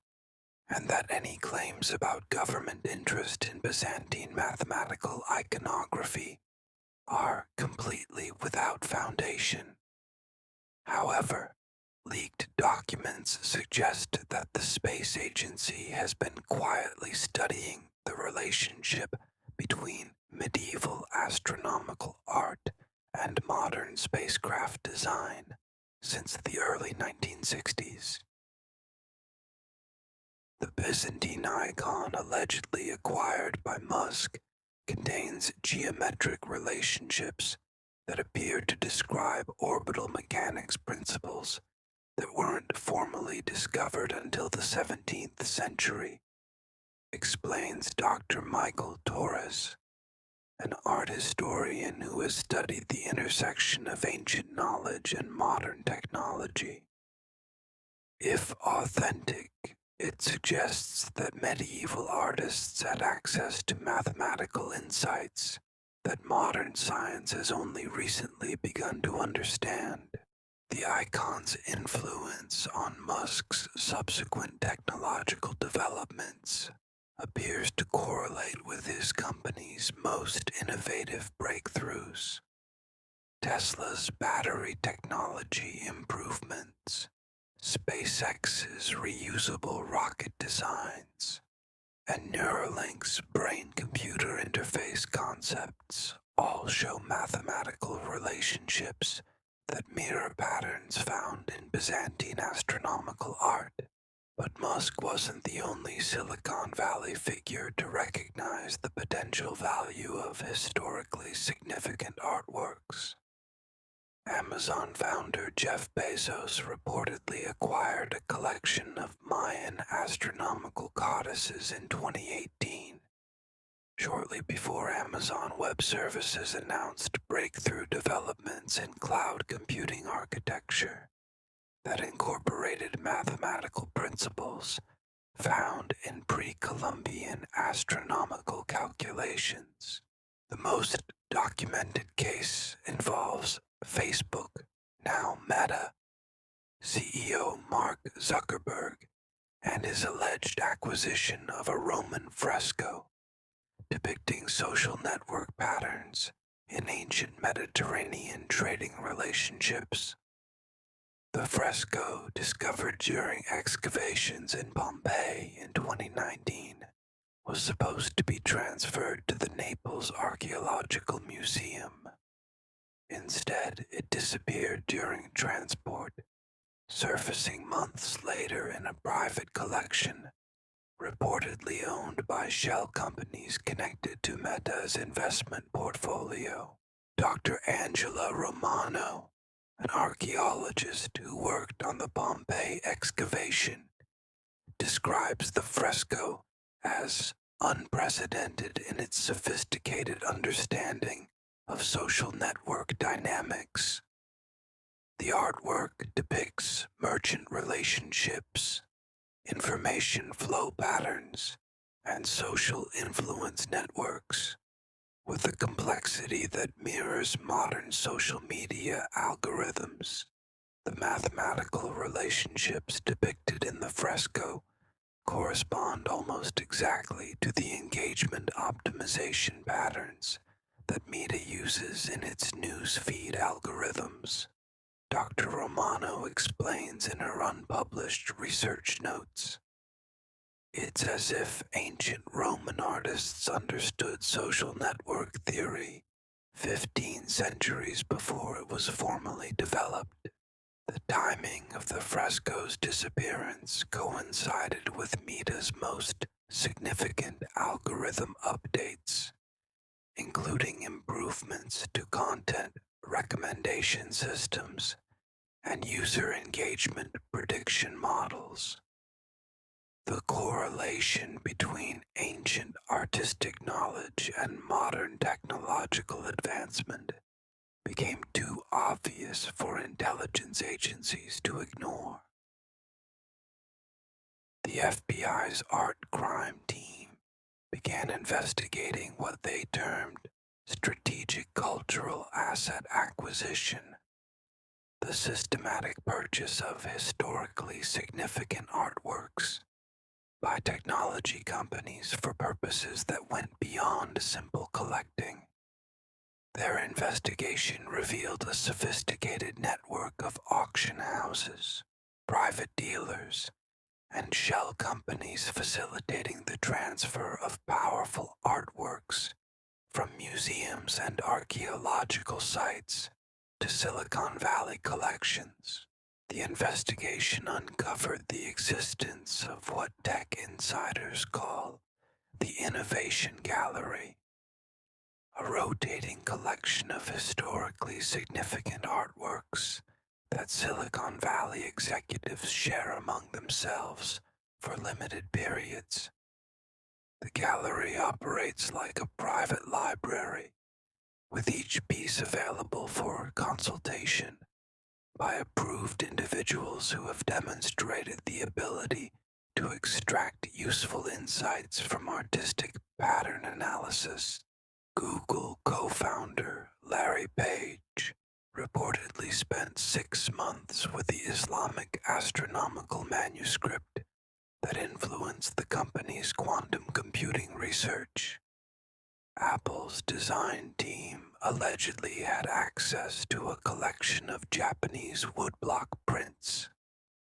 A: and that any claims about government interest in Byzantine mathematical iconography are completely without foundation. However, leaked documents suggest that the space agency has been quietly studying the relationship between medieval astronomical art and modern spacecraft design since the early 1960s. The Byzantine icon allegedly acquired by Musk contains geometric relationships that appear to describe orbital mechanics principles that weren't formally discovered until the 17th century, explains Dr. Michael Torres, an art historian who has studied the intersection of ancient knowledge and modern technology. If authentic, it suggests that medieval artists had access to mathematical insights that modern science has only recently begun to understand. The icon's influence on Musk's subsequent technological developments appears to correlate with his company's most innovative breakthroughs. Tesla's battery technology improvements, SpaceX's reusable rocket designs, and Neuralink's brain-computer interface concepts all show mathematical relationships that mirror patterns found in Byzantine astronomical art. But Musk wasn't the only Silicon Valley figure to recognize the potential value of historically significant artworks. Amazon founder Jeff Bezos reportedly acquired a collection of Mayan astronomical codices in 2018, shortly before Amazon Web Services announced breakthrough developments in cloud computing architecture that incorporated mathematical principles found in pre-Columbian astronomical calculations. The most documented case involves Facebook, now Meta, CEO Mark Zuckerberg, and his alleged acquisition of a Roman fresco depicting social network patterns in ancient Mediterranean trading relationships. The fresco, discovered during excavations in Pompeii in 2019, was supposed to be transferred to the Naples Archaeological Museum. Instead, it disappeared during transport, surfacing months later in a private collection, reportedly owned by shell companies connected to Meta's investment portfolio. Dr. Angela Romano, an archaeologist who worked on the Pompeii excavation, describes the fresco as unprecedented in its sophisticated understanding of social network dynamics. The artwork depicts merchant relationships, information flow patterns, and social influence networks, with a complexity that mirrors modern social media algorithms. The mathematical relationships depicted in the fresco correspond almost exactly to the engagement optimization patterns that Meta uses in its news feed algorithms. Dr. Romano explains in her unpublished research notes. It's as if ancient Roman artists understood social network theory 15 centuries before it was formally developed. The timing of the fresco's disappearance coincided with Meta's most significant algorithm updates, including improvements to content recommendation systems and user engagement prediction models. The correlation between ancient artistic knowledge and modern technological advancement became too obvious for intelligence agencies to ignore. The FBI's art crime team began investigating what they termed strategic cultural asset acquisition, the systematic purchase of historically significant artworks by technology companies for purposes that went beyond simple collecting. Their investigation revealed a sophisticated network of auction houses, private dealers, and shell companies facilitating the transfer of powerful artworks from museums and archaeological sites to Silicon Valley collections. The investigation uncovered the existence of what tech insiders call the Innovation Gallery, a rotating collection of historically significant artworks that Silicon Valley executives share among themselves for limited periods. The gallery operates like a private library, with each piece available for consultation by approved individuals who have demonstrated the ability to extract useful insights from artistic pattern analysis. Google co-founder Larry Page reportedly spent 6 months with the Islamic astronomical manuscript that influenced the company's quantum computing research. Apple's design team allegedly had access to a collection of Japanese woodblock prints,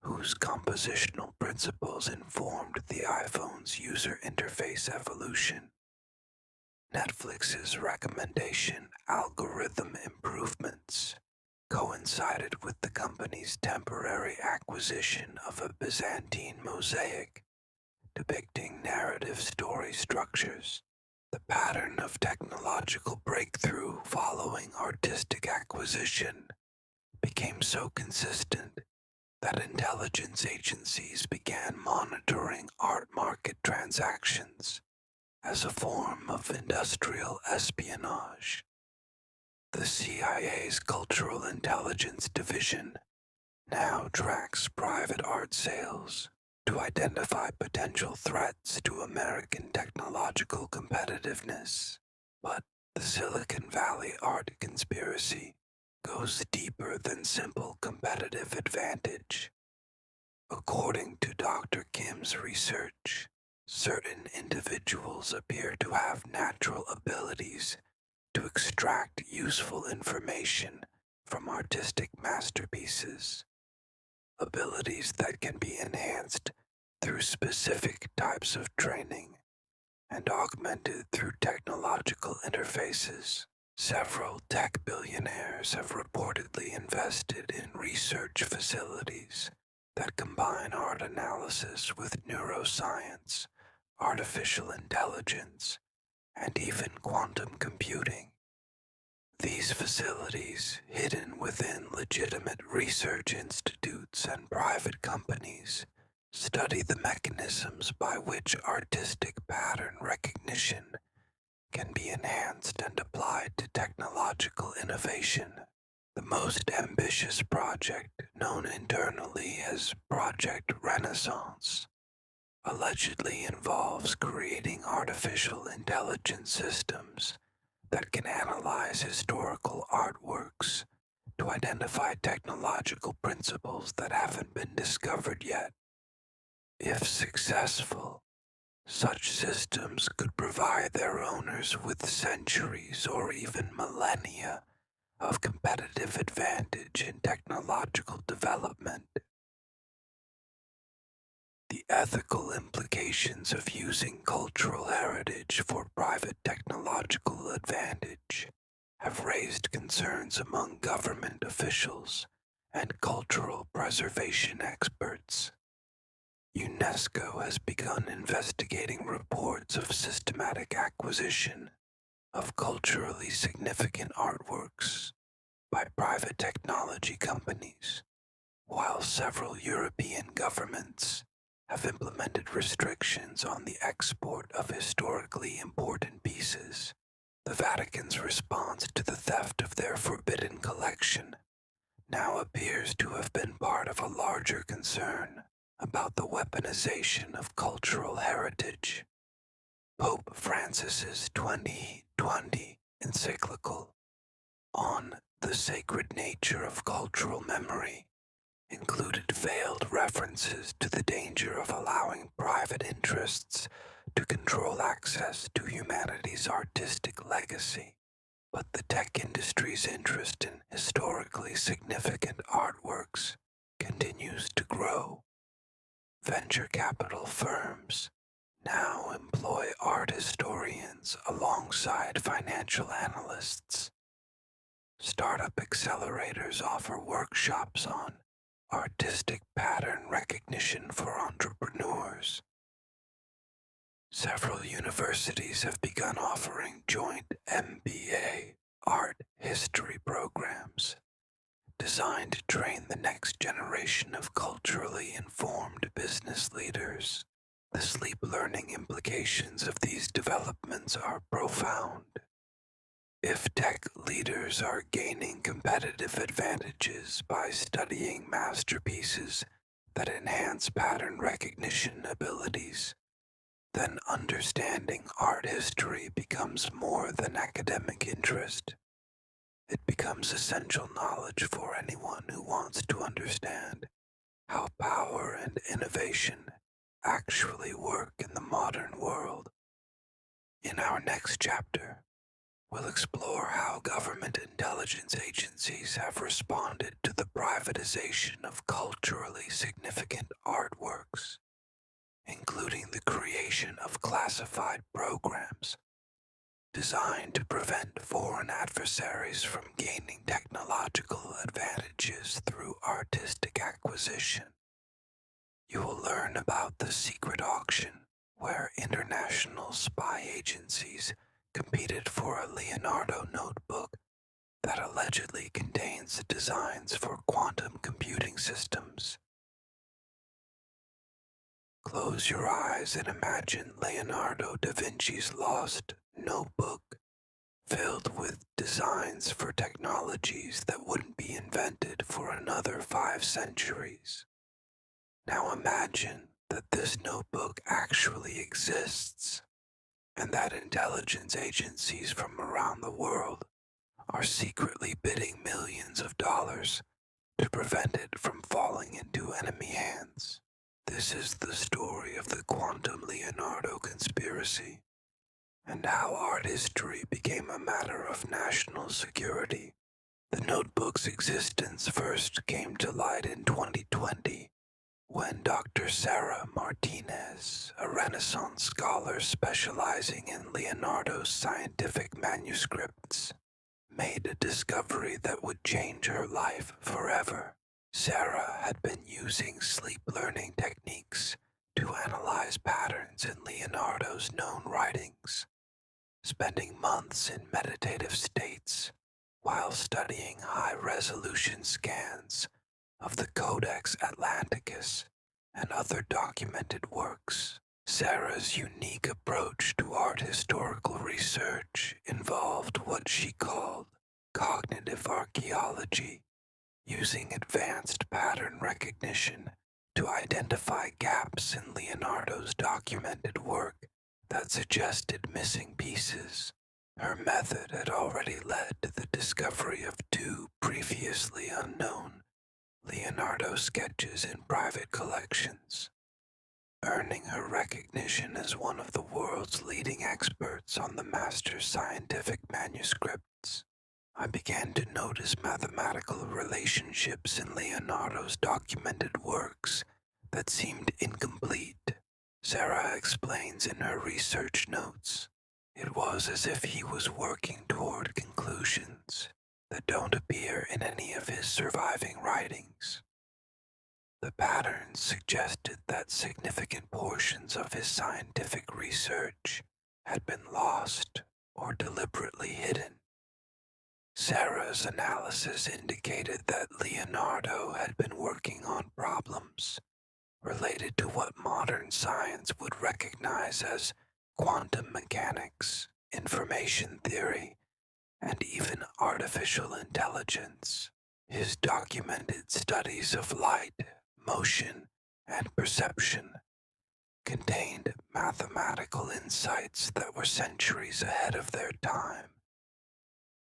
A: whose compositional principles informed the iPhone's user interface evolution. Netflix's recommendation algorithm improvements coincided with the company's temporary acquisition of a Byzantine mosaic depicting narrative story structures. The pattern of technological breakthrough following artistic acquisition became so consistent that intelligence agencies began monitoring art market transactions as a form of industrial espionage. The CIA's Cultural Intelligence Division now tracks private art sales to identify potential threats to American technological competitiveness. But the Silicon Valley art conspiracy goes deeper than simple competitive advantage. According to Dr. Kim's research, certain individuals appear to have natural abilities to extract useful information from artistic masterpieces, abilities that can be enhanced through specific types of training and augmented through technological interfaces. Several tech billionaires have reportedly invested in research facilities that combine art analysis with neuroscience, artificial intelligence, and even quantum computing. These facilities, hidden within legitimate research institutes and private companies, study the mechanisms by which artistic pattern recognition can be enhanced and applied to technological innovation. The most ambitious project, known internally as Project Renaissance, allegedly involves creating artificial intelligence systems that can analyze historical artworks to identify technological principles that haven't been discovered yet. If successful, such systems could provide their owners with centuries or even millennia of competitive advantage in technological development. The ethical implications of using cultural heritage for private technological advantage have raised concerns among government officials and cultural preservation experts. UNESCO has begun investigating reports of systematic acquisition of culturally significant artworks by private technology companies, while several European governments have implemented restrictions on the export of historically important pieces. The Vatican's response to the theft of their forbidden collection now appears to have been part of a larger concern about the weaponization of cultural heritage. Pope Francis's 2020 encyclical on the sacred nature of cultural memory included veiled references to the danger of allowing private interests to control access to humanity's artistic legacy. But the tech industry's interest in historically significant artworks continues to grow. Venture capital firms now employ art historians alongside financial analysts. Startup accelerators offer workshops on artistic pattern recognition for entrepreneurs. Several universities have begun offering joint MBA art history programs designed to train the next generation of culturally informed business leaders. The sleep learning implications of these developments are profound. If tech leaders are gaining competitive advantages by studying masterpieces that enhance pattern recognition abilities, then understanding art history becomes more than academic interest. It becomes essential knowledge for anyone who wants to understand how power and innovation actually work in the modern world. In our next chapter, we'll explore how government intelligence agencies have responded to the privatization of culturally significant artworks, including the creation of classified programs designed to prevent foreign adversaries from gaining technological advantages through artistic acquisition. You will learn about the secret auction where international spy agencies competed for a Leonardo notebook that allegedly contains the designs for quantum computing systems. Close your eyes and imagine Leonardo da Vinci's lost notebook filled with designs for technologies that wouldn't be invented for another 5 centuries. Now imagine that this notebook actually exists, and that intelligence agencies from around the world are secretly bidding millions of dollars to prevent it from falling into enemy hands. This is the story of the quantum Leonardo conspiracy, and how art history became a matter of national security. The notebook's existence first came to light in 2020, when Dr. Sarah Martinez, a Renaissance scholar specializing in Leonardo's scientific manuscripts, made a discovery that would change her life forever. Sarah had been using sleep learning techniques to analyze patterns in Leonardo's known writings, spending months in meditative states while studying high-resolution scans of the Codex Atlanticus and other documented works. Sarah's unique approach to art historical research involved what she called cognitive archaeology, using advanced pattern recognition to identify gaps in Leonardo's documented work that suggested missing pieces. Her method had already led to the discovery of 2 previously unknown Leonardo sketches in private collections, earning her recognition as one of the world's leading experts on the master's scientific manuscripts. I began to notice mathematical relationships in Leonardo's documented works that seemed incomplete. Sarah explains in her research notes, it was as if he was working toward conclusions that don't appear in any of his surviving writings. The patterns suggested that significant portions of his scientific research had been lost or deliberately hidden. Sarah's analysis indicated that Leonardo had been working on problems related to what modern science would recognize as quantum mechanics, information theory, and even artificial intelligence. His documented studies of light, motion, and perception contained mathematical insights that were centuries ahead of their time,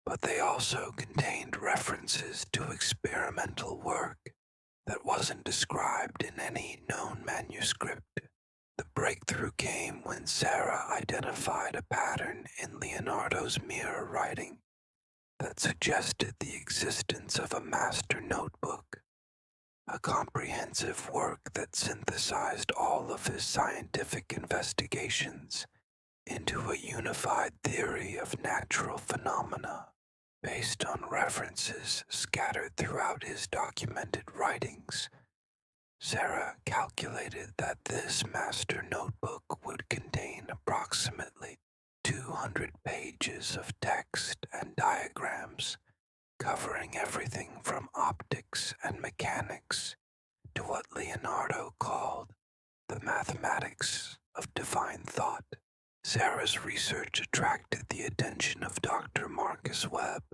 A: but they also contained references to experimental work that wasn't described in any known manuscript. The breakthrough came when Sarah identified a pattern in Leonardo's mirror writing that suggested the existence of a master notebook, a comprehensive work that synthesized all of his scientific investigations into a unified theory of natural phenomena. Based on references scattered throughout his documented writings, Sarah calculated that this master notebook would contain approximately 200 pages of text and diagrams covering everything from optics and mechanics to what Leonardo called the mathematics of divine thought. Sarah's research attracted the attention of Dr. Marcus Webb,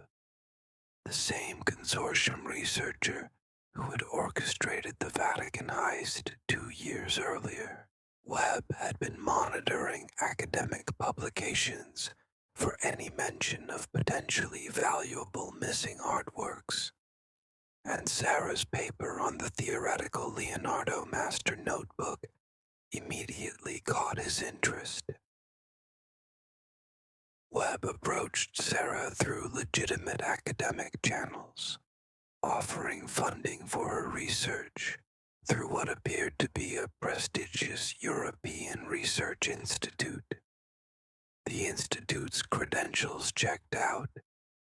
A: the same consortium researcher who had orchestrated the Vatican heist 2 years earlier. Webb had been monitoring academic publications for any mention of potentially valuable missing artworks, and Sarah's paper on the theoretical Leonardo master notebook immediately caught his interest. Webb approached Sarah through legitimate academic channels, offering funding for her research through what appeared to be a prestigious European research institute. The institute's credentials checked out,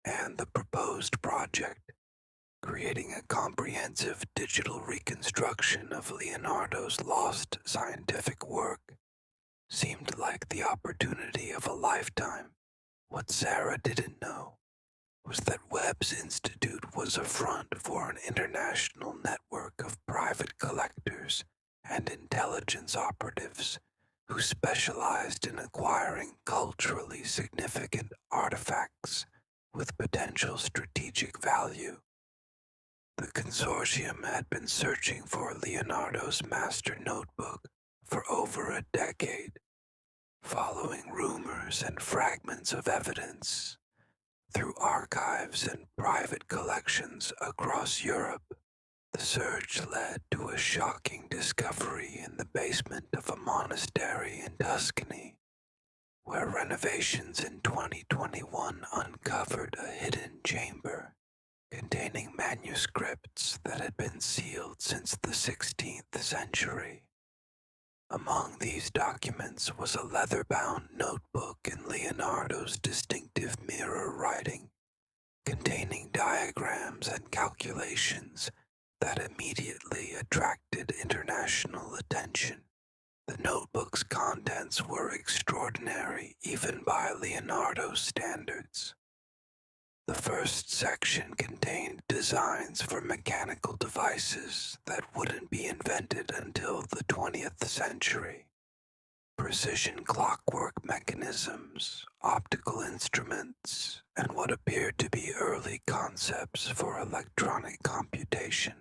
A: and the proposed project, creating a comprehensive digital reconstruction of Leonardo's lost scientific work, seemed like the opportunity of a lifetime. What Sarah didn't know was that Webb's institute was a front for an international network of private collectors and intelligence operatives who specialized in acquiring culturally significant artifacts with potential strategic value. The consortium had been searching for Leonardo's master notebook for over a decade, following rumors and fragments of evidence through archives and private collections across Europe. The search led to a shocking discovery in the basement of a monastery in Tuscany, where renovations in 2021 uncovered a hidden chamber containing manuscripts that had been sealed since the 16th century. Among these documents was a leather-bound notebook in Leonardo's distinctive mirror writing, containing diagrams and calculations that immediately attracted international attention. The notebook's contents were extraordinary even by Leonardo's standards. The first section contained designs for mechanical devices that wouldn't be invented until the 20th century. Precision clockwork mechanisms, optical instruments, and what appeared to be early concepts for electronic computation.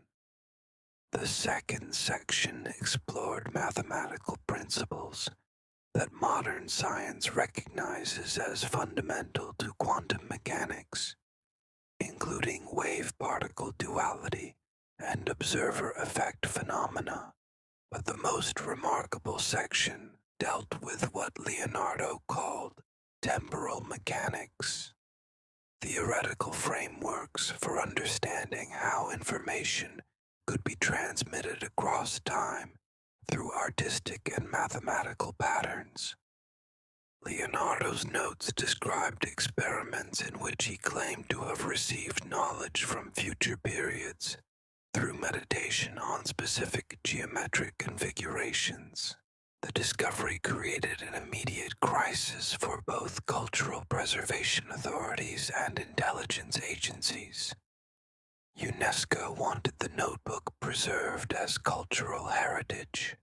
A: The second section explored mathematical principles that modern science recognizes as fundamental to quantum mechanics, including wave-particle duality and observer-effect phenomena. But the most remarkable section dealt with what Leonardo called temporal mechanics, theoretical frameworks for understanding how information could be transmitted across time through artistic and mathematical patterns. Leonardo's notes described experiments in which he claimed to have received knowledge from future periods through meditation on specific geometric configurations. The discovery created an immediate crisis for both cultural preservation authorities and intelligence agencies. UNESCO wanted the notebook preserved as cultural heritage.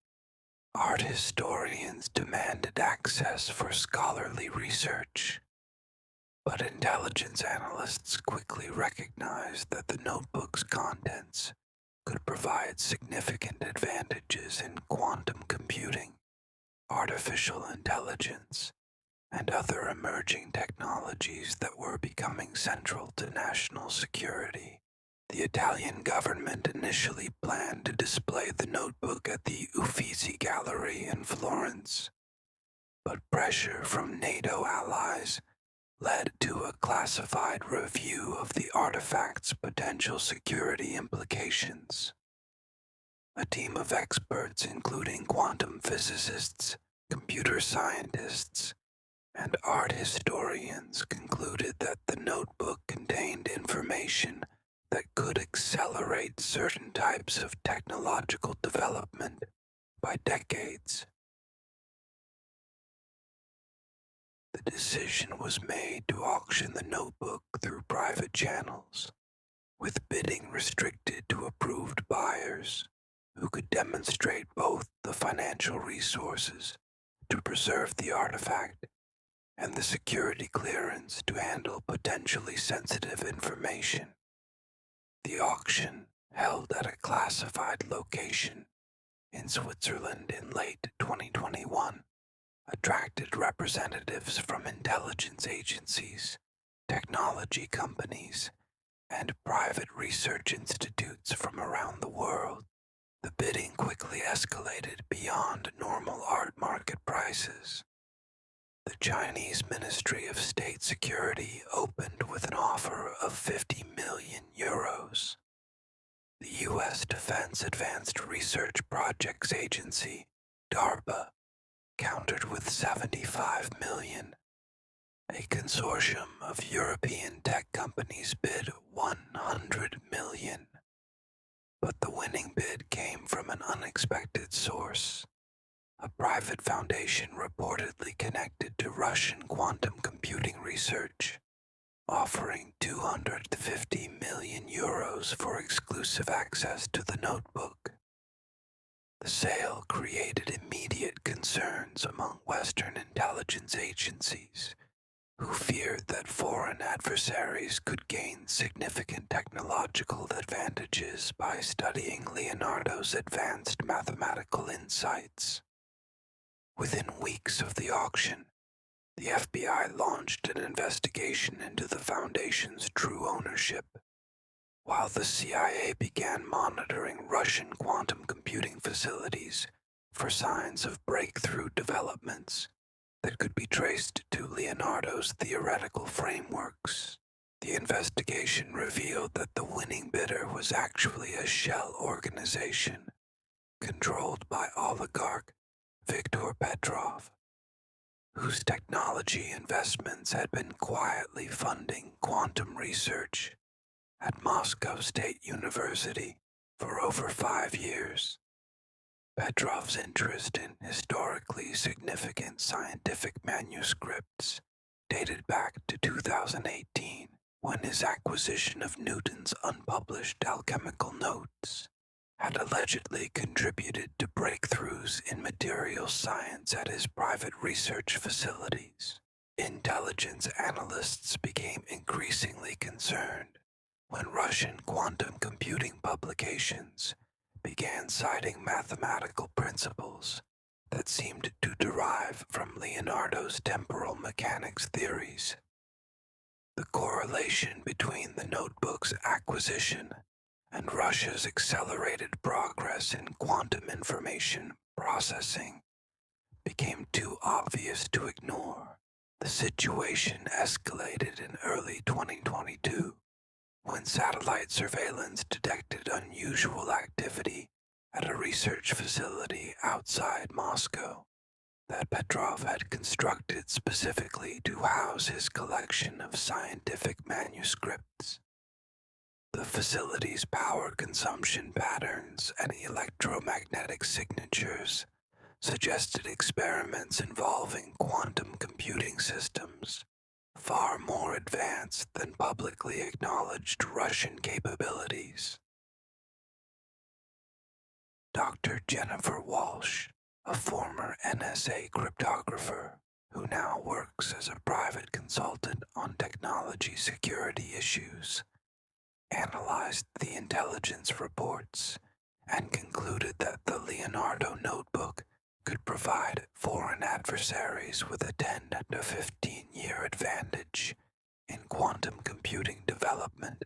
A: Art historians demanded access for scholarly research, but intelligence analysts quickly recognized that the notebook's contents could provide significant advantages in quantum computing, artificial intelligence, and other emerging technologies that were becoming central to national security. The Italian government initially planned to display the notebook at the Uffizi Gallery in Florence, but pressure from NATO allies led to a classified review of the artifact's potential security implications. A team of experts, including quantum physicists, computer scientists, and art historians, concluded that the notebook contained information that could accelerate certain types of technological development by decades. The decision was made to auction the notebook through private channels, with bidding restricted to approved buyers who could demonstrate both the financial resources to preserve the artifact and the security clearance to handle potentially sensitive information. The auction, held at a classified location in Switzerland in late 2021, attracted representatives from intelligence agencies, technology companies, and private research institutes from around the world. The bidding quickly escalated beyond normal art market prices. The Chinese Ministry of State Security opened with an offer of 50 million euros. The U.S. Defense Advanced Research Projects Agency, DARPA, countered with 75 million. A consortium of European tech companies bid 100 million. But the winning bid came from an unexpected source. A private foundation reportedly connected to Russian quantum computing research, offering 250 million euros for exclusive access to the notebook. The sale created immediate concerns among Western intelligence agencies, who feared that foreign adversaries could gain significant technological advantages by studying Leonardo's advanced mathematical insights. Within weeks of the auction, the FBI launched an investigation into the Foundation's true ownership, while the CIA began monitoring Russian quantum computing facilities for signs of breakthrough developments that could be traced to Leonardo's theoretical frameworks. The investigation revealed that the winning bidder was actually a shell organization controlled by oligarch Viktor Petrov, whose technology investments had been quietly funding quantum research at Moscow State University for over 5 years. Petrov's interest in historically significant scientific manuscripts dated back to 2018, when his acquisition of Newton's unpublished alchemical notes had allegedly contributed to breakthroughs in materials science at his private research facilities. Intelligence analysts became increasingly concerned when Russian quantum computing publications began citing mathematical principles that seemed to derive from Leonardo's temporal mechanics theories. The correlation between the notebook's acquisition and Russia's accelerated progress in quantum information processing became too obvious to ignore. The situation escalated in early 2022 when satellite surveillance detected unusual activity at a research facility outside Moscow that Petrov had constructed specifically to house his collection of scientific manuscripts. The facility's power consumption patterns and electromagnetic signatures suggested experiments involving quantum computing systems, far more advanced than publicly acknowledged Russian capabilities. Dr. Jennifer Walsh, a former NSA cryptographer who now works as a private consultant on technology security issues, analyzed the intelligence reports and concluded that the Leonardo notebook could provide foreign adversaries with a 10 to 15-year advantage in quantum computing development.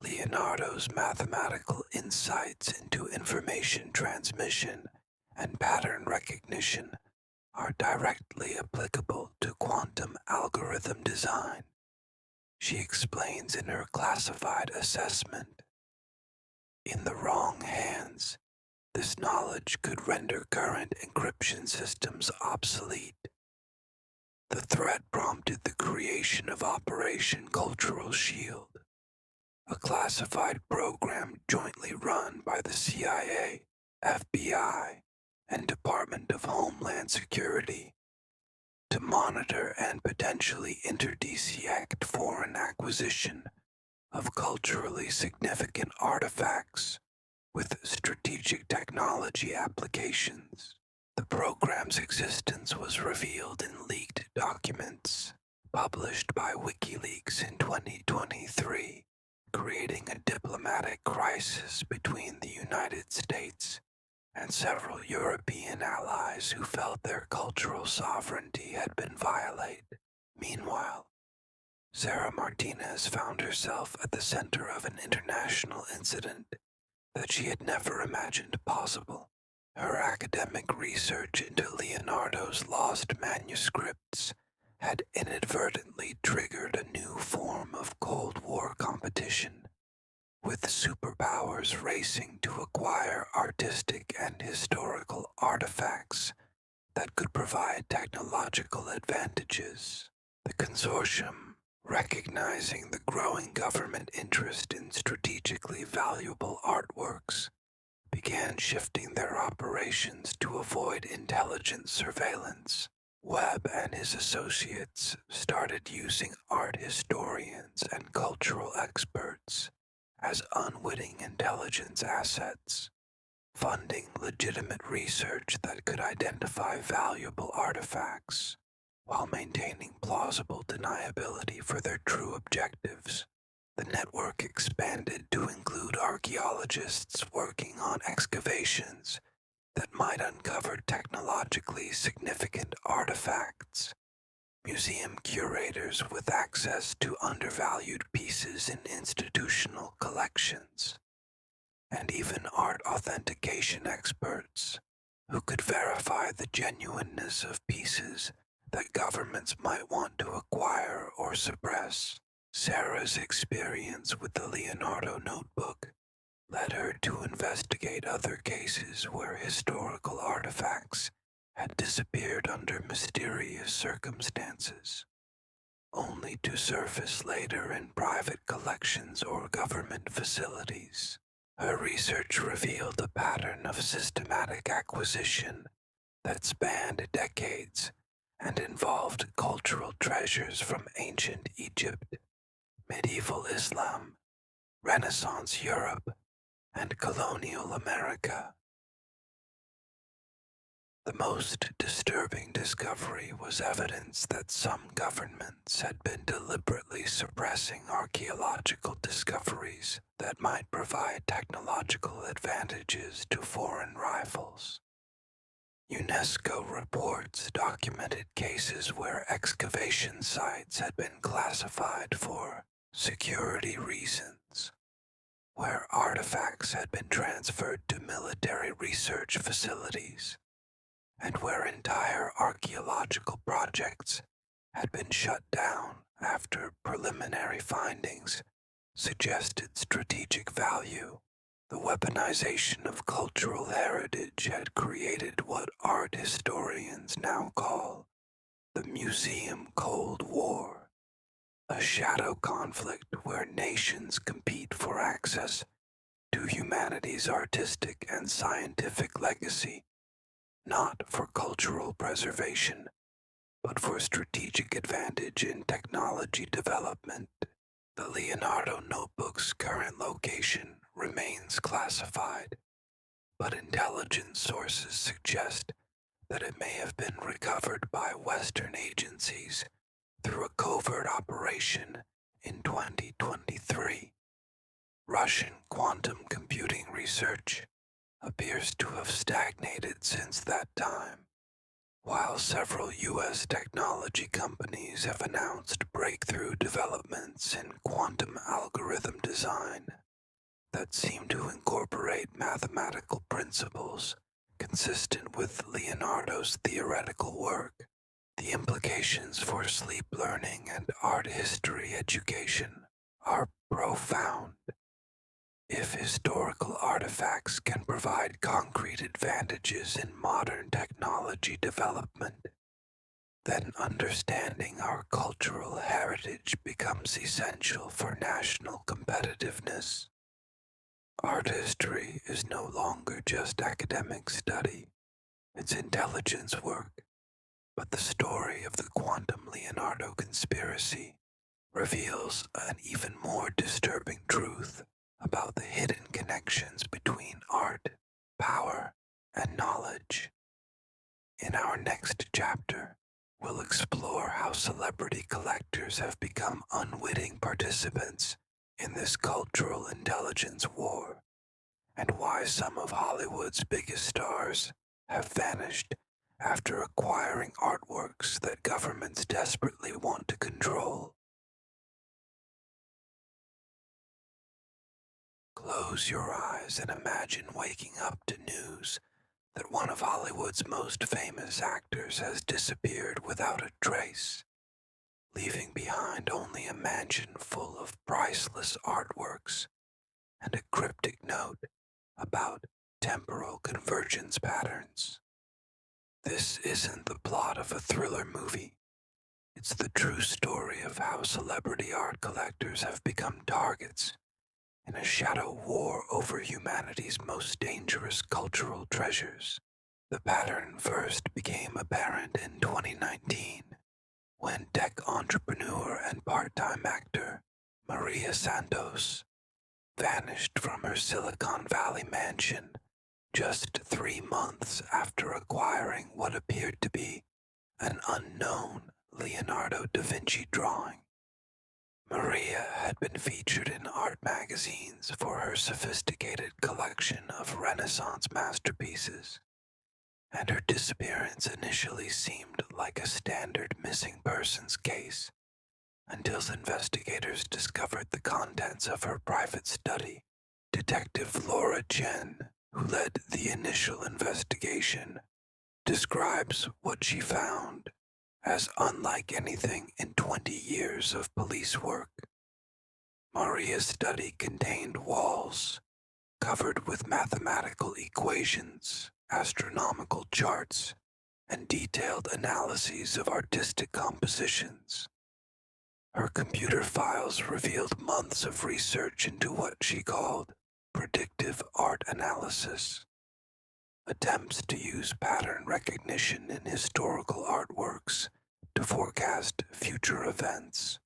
A: Leonardo's mathematical insights into information transmission and pattern recognition are directly applicable to quantum algorithm design, she explains in her classified assessment. In the wrong hands, this knowledge could render current encryption systems obsolete. The threat prompted the creation of Operation Cultural Shield, a classified program jointly run by the CIA, FBI, and Department of Homeland Security to monitor and potentially interdect foreign acquisition of culturally significant artifacts with strategic technology applications. The program's existence was revealed in leaked documents published by WikiLeaks in 2023, creating a diplomatic crisis between the United States and several European allies who felt their cultural sovereignty had been violated. Meanwhile, Sarah Martinez found herself at the center of an international incident that she had never imagined possible. Her academic research into Leonardo's lost manuscripts had inadvertently triggered a new form of Cold War competition, with superpowers racing to acquire artistic and historical artifacts that could provide technological advantages. The consortium, recognizing the growing government interest in strategically valuable artworks, began shifting their operations to avoid intelligence surveillance. Webb and his associates started using art historians and cultural experts as unwitting intelligence assets, funding legitimate research that could identify valuable artifacts while maintaining plausible deniability for their true objectives. The network expanded to include archaeologists working on excavations that might uncover technologically significant artifacts, museum curators with access to undervalued pieces in institutional collections, and even art authentication experts who could verify the genuineness of pieces that governments might want to acquire or suppress. Sarah's experience with the Leonardo notebook led her to investigate other cases where historical artifacts had disappeared under mysterious circumstances, only to surface later in private collections or government facilities. Her research revealed a pattern of systematic acquisition that spanned decades and involved cultural treasures from ancient Egypt, medieval Islam, Renaissance Europe, and colonial America. The most disturbing discovery was evidence that some governments had been deliberately suppressing archaeological discoveries that might provide technological advantages to foreign rivals. UNESCO reports documented cases where excavation sites had been classified for security reasons, where artifacts had been transferred to military research facilities, and where entire archaeological projects had been shut down after preliminary findings suggested strategic value The weaponization of cultural heritage had created what art historians now call the Museum Cold War, a shadow conflict where nations compete for access to humanity's artistic and scientific legacy, not for cultural preservation, but for strategic advantage in technology development. The Leonardo notebook's current location remains classified, but intelligence sources suggest that it may have been recovered by Western agencies through a covert operation in 2023. Russian quantum computing research appears to have stagnated since that time, while several U.S. technology companies have announced breakthrough developments in quantum algorithm design that seem to incorporate mathematical principles consistent with Leonardo's theoretical work. The implications for sleep learning and art history education are profound. If historical artifacts can provide concrete advantages in modern technology development, then understanding our cultural heritage becomes essential for national competitiveness. Art history is no longer just academic study, it's intelligence work, but the story of the quantum Leonardo conspiracy reveals an even more disturbing truth about the hidden connections between art, power, and knowledge. In our next chapter, we'll explore how celebrity collectors have become unwitting participants in this cultural intelligence war, and why some of Hollywood's biggest stars have vanished after acquiring artworks that governments desperately want to control. Close your eyes and imagine waking up to news that one of Hollywood's most famous actors has disappeared without a trace, leaving behind only a mansion full of priceless artworks and a cryptic note about temporal convergence patterns. This isn't the plot of a thriller movie. It's the true story of how celebrity art collectors have become targets in a shadow war over humanity's most dangerous cultural treasures. The pattern first became apparent in 2019 when tech entrepreneur and part-time actor Maria Santos vanished from her Silicon Valley mansion just 3 months after acquiring what appeared to be an unknown Leonardo da Vinci drawing. Maria had been featured in art magazines for her sophisticated collection of Renaissance masterpieces, and her disappearance initially seemed like a standard missing persons case until investigators discovered the contents of her private study. Detective Laura Chen, who led the initial investigation, describes what she found as unlike anything in 20 years of police work. Maria's study contained walls covered with mathematical equations, astronomical charts, and detailed analyses of artistic compositions. Her computer files revealed months of research into what she called predictive art analysis, attempts to use pattern recognition in historical artworks to forecast future events.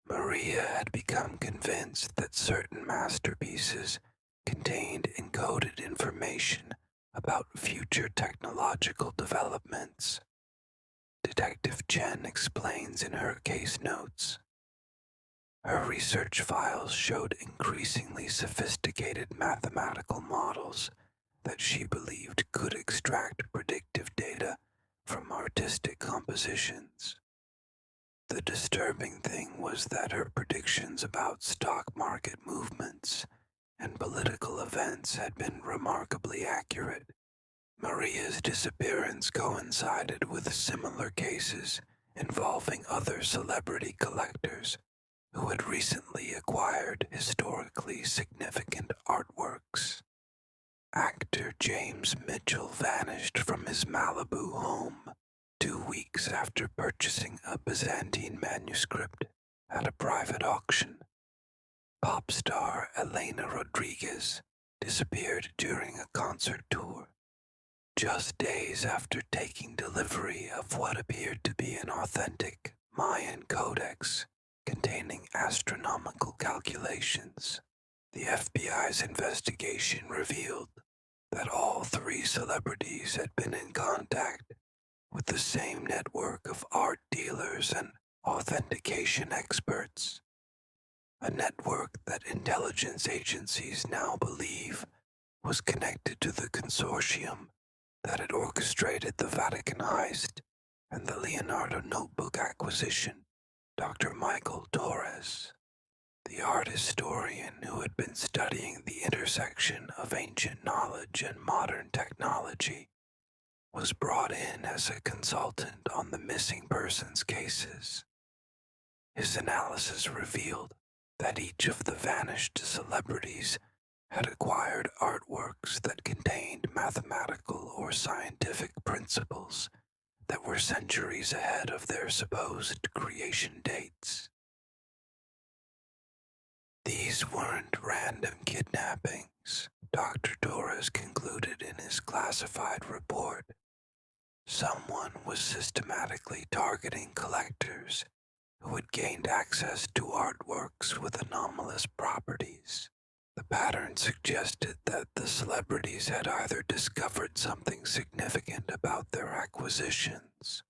A: Maria had become convinced that certain masterpieces contained encoded information about future technological developments. Detective Chen explains in her case notes. Her research files showed increasingly sophisticated mathematical models that she believed could extract predictive data from artistic compositions. The disturbing thing was that her predictions about stock market movements and political events had been remarkably accurate. Maria's disappearance coincided with similar cases involving other celebrity collectors who had recently acquired historically significant artworks. actor James Mitchell vanished from his Malibu home 2 weeks after purchasing a Byzantine manuscript at a private auction. Pop star Elena Rodriguez disappeared during a concert tour, just days after taking delivery of what appeared to be an authentic Mayan codex containing astronomical calculations. The FBI's investigation revealed that all three celebrities had been in contact with the same network of art dealers and authentication experts, a network that intelligence agencies now believe was connected to the consortium that had orchestrated the Vatican heist and the Leonardo notebook acquisition. Dr. Michael Torres, the art historian who had been studying the intersection of ancient knowledge and modern technology, was brought in as a consultant on the missing persons cases. His analysis revealed that each of the vanished celebrities had acquired artworks that contained mathematical or scientific principles that were centuries ahead of their supposed creation dates. These weren't random kidnappings, Dr. Torres concluded in his classified report. Someone was systematically targeting collectors who had gained access to artworks with anomalous properties. The pattern suggested that the celebrities had either discovered something significant about their acquisitions,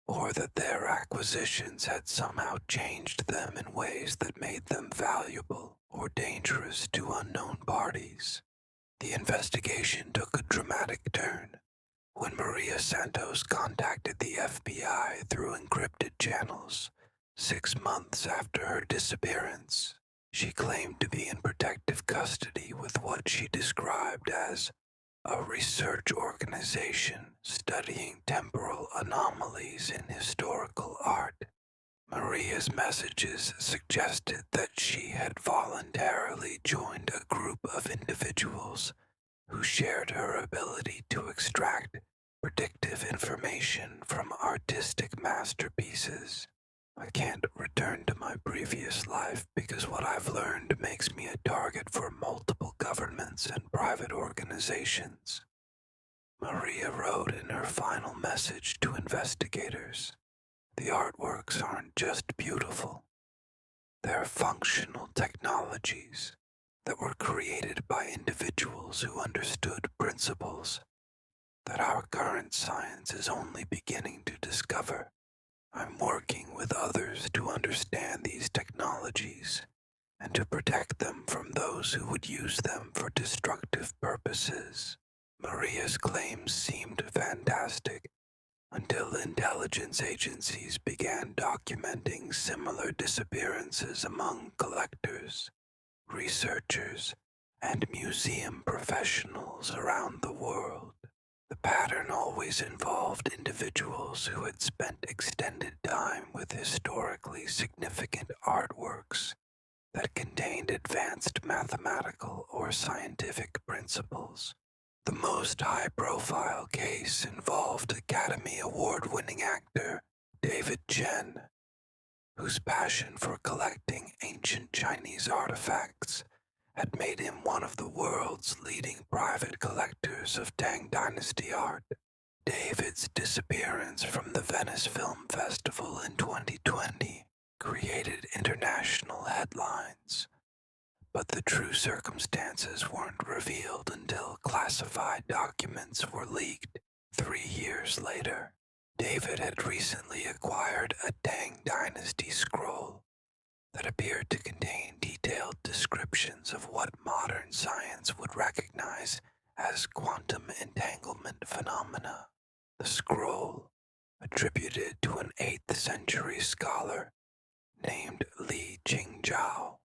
A: or that their acquisitions had somehow changed them in ways that made them valuable or dangerous to unknown parties. The investigation took a dramatic turn when Maria Santos contacted the FBI through encrypted channels 6 months after her disappearance. She claimed to be in protective custody with what she described as a research organization studying temporal anomalies in historical art. Maria's messages suggested that she had voluntarily joined a group of individuals who shared her ability to extract predictive information from artistic masterpieces. I can't return to my previous life because what I've learned makes me a target for multiple governments and private organizations, Maria wrote in her final message to investigators. The artworks aren't just beautiful. They're functional technologies that were created by individuals who understood principles that our current science is only beginning to discover. I'm working with others to understand these technologies and to protect them from those who would use them for destructive purposes. Maria's claims seemed fantastic until intelligence agencies began documenting similar disappearances among collectors, researchers, and museum professionals around the world. The pattern always involved individuals who had spent extended time with historically significant artworks that contained advanced mathematical or scientific principles. The most high-profile case involved Academy Award-winning actor David Chen, whose passion for collecting ancient Chinese artifacts had made him one of the world's leading private collectors of Tang Dynasty art. David's disappearance from the Venice Film Festival in 2020 created international headlines, but the true circumstances weren't revealed until classified documents were leaked 3 years later. David had recently acquired a Tang Dynasty scroll that appeared to contain detailed descriptions of what modern science would recognize as quantum entanglement phenomena. The scroll, attributed to an 8th century scholar named Li Qingzhao,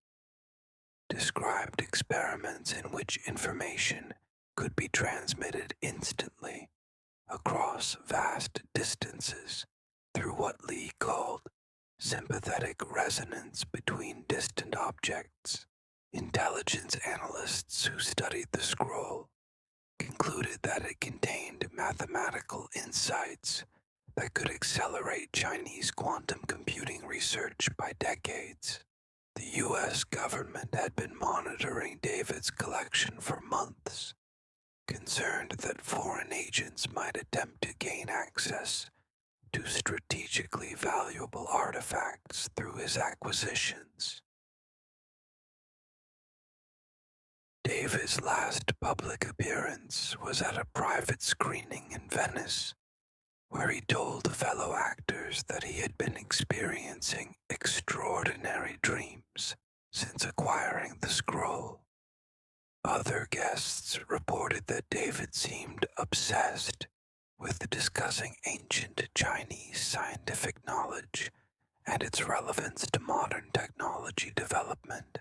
A: described experiments in which information could be transmitted instantly across vast distances through what Li called sympathetic resonance between distant objects. Intelligence analysts who studied the scroll concluded that it contained mathematical insights that could accelerate Chinese quantum computing research by decades. The U.S. government had been monitoring David's collection for months, concerned that foreign agents might attempt to gain access to strategically valuable artifacts through his acquisitions. David's last public appearance was at a private screening in Venice, where he told fellow actors that he had been experiencing extraordinary dreams since acquiring the scroll. Other guests reported that David seemed obsessed with discussing ancient Chinese scientific knowledge and its relevance to modern technology development.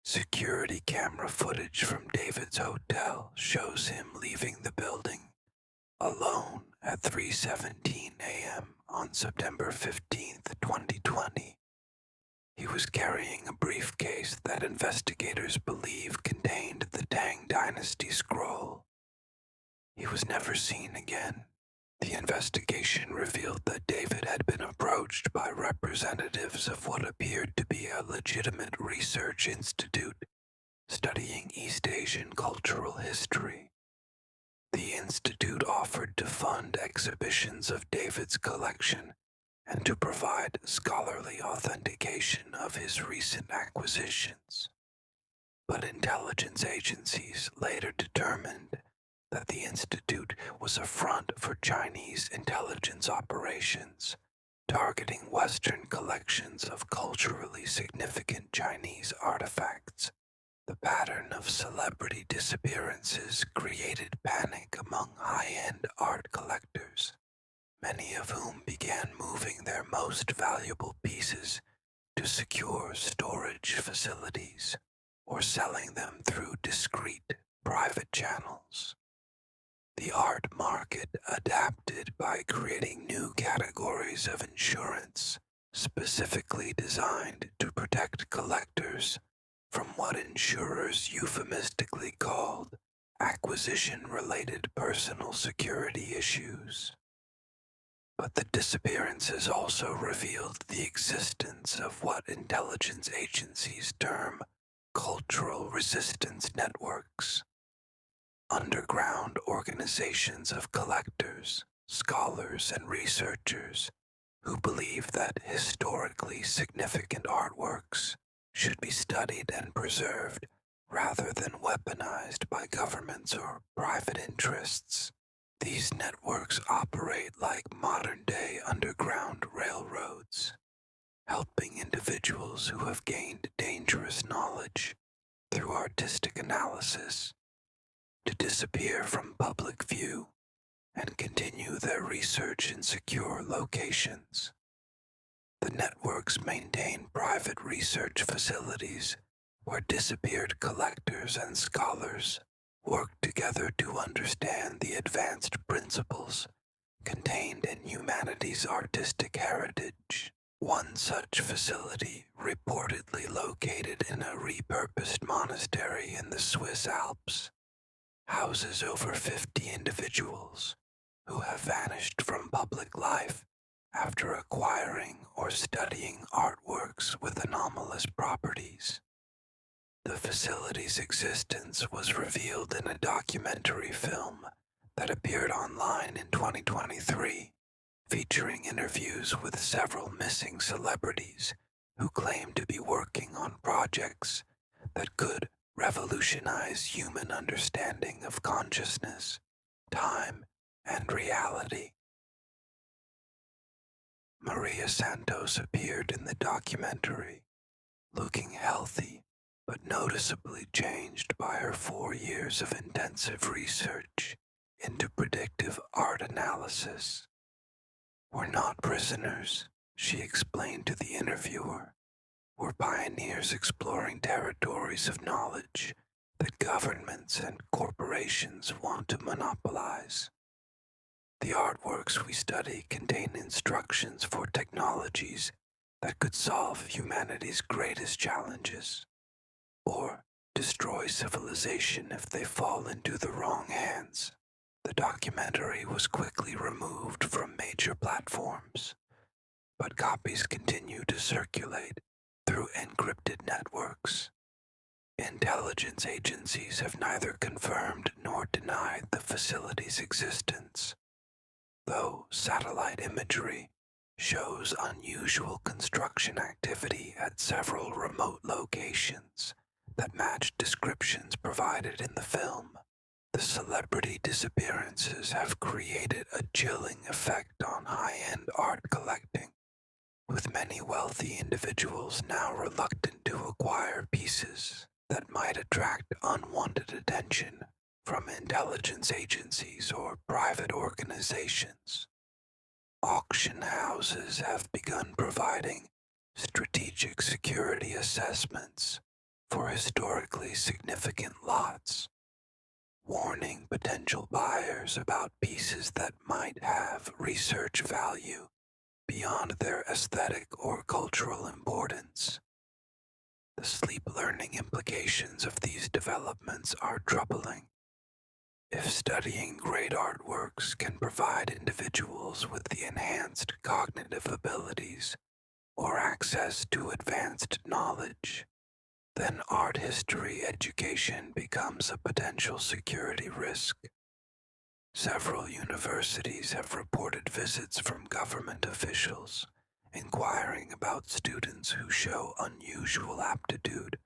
A: Security camera footage from David's hotel shows him leaving the building alone at 3:17 a.m. on September 15, 2020. He was carrying a briefcase that investigators believe contained the Tang Dynasty scroll. He was never seen again. The investigation revealed that David had been approached by representatives of what appeared to be a legitimate research institute studying East Asian cultural history. The institute offered to fund exhibitions of David's collection and to provide scholarly authentication of his recent acquisitions. But intelligence agencies later determined that the institute was a front for Chinese intelligence operations, targeting Western collections of culturally significant Chinese artifacts. The pattern of celebrity disappearances created panic among high-end art collectors, many of whom began moving their most valuable pieces to secure storage facilities or selling them through discreet private channels. The art market adapted by creating new categories of insurance specifically designed to protect collectors from what insurers euphemistically called acquisition-related personal security issues. But the disappearances also revealed the existence of what intelligence agencies term cultural resistance networks. Underground organizations of collectors, scholars, and researchers who believe that historically significant artworks should be studied and preserved rather than weaponized by governments or private interests. These networks operate like modern-day underground railroads, helping individuals who have gained dangerous knowledge through artistic analysis to disappear from public view and continue their research in secure locations. The networks maintain private research facilities where disappeared collectors and scholars work together to understand the advanced principles contained in humanity's artistic heritage. One such facility, reportedly located in a repurposed monastery in the Swiss Alps, houses over 50 individuals who have vanished from public life after acquiring or studying artworks with anomalous properties. The facility's existence was revealed in a documentary film that appeared online in 2023, featuring interviews with several missing celebrities who claim to be working on projects that could revolutionize human understanding of consciousness, time, and reality. Maria Santos appeared in the documentary, looking healthy but noticeably changed by her 4 years of intensive research into predictive art analysis. "We're not prisoners," she explained to the interviewer. "We're pioneers exploring territories of knowledge that governments and corporations want to monopolize. The artworks we study contain instructions for technologies that could solve humanity's greatest challenges, or destroy civilization if they fall into the wrong hands. The documentary was quickly removed from major platforms, but copies continue to circulate through encrypted networks. Intelligence agencies have neither confirmed nor denied the facility's existence, though satellite imagery shows unusual construction activity at several remote locations that match descriptions provided in the film. The celebrity disappearances have created a chilling effect on high-end art collecting, with many wealthy individuals now reluctant to acquire pieces that might attract unwanted attention from intelligence agencies or private organizations. Auction houses have begun providing strategic security assessments for historically significant lots, warning potential buyers about pieces that might have research value beyond their aesthetic or cultural importance. The sleep learning implications of these developments are troubling. If studying great artworks can provide individuals with the enhanced cognitive abilities or access to advanced knowledge, then art history education becomes a potential security risk. Several universities have reported visits from government officials inquiring about students who show unusual aptitude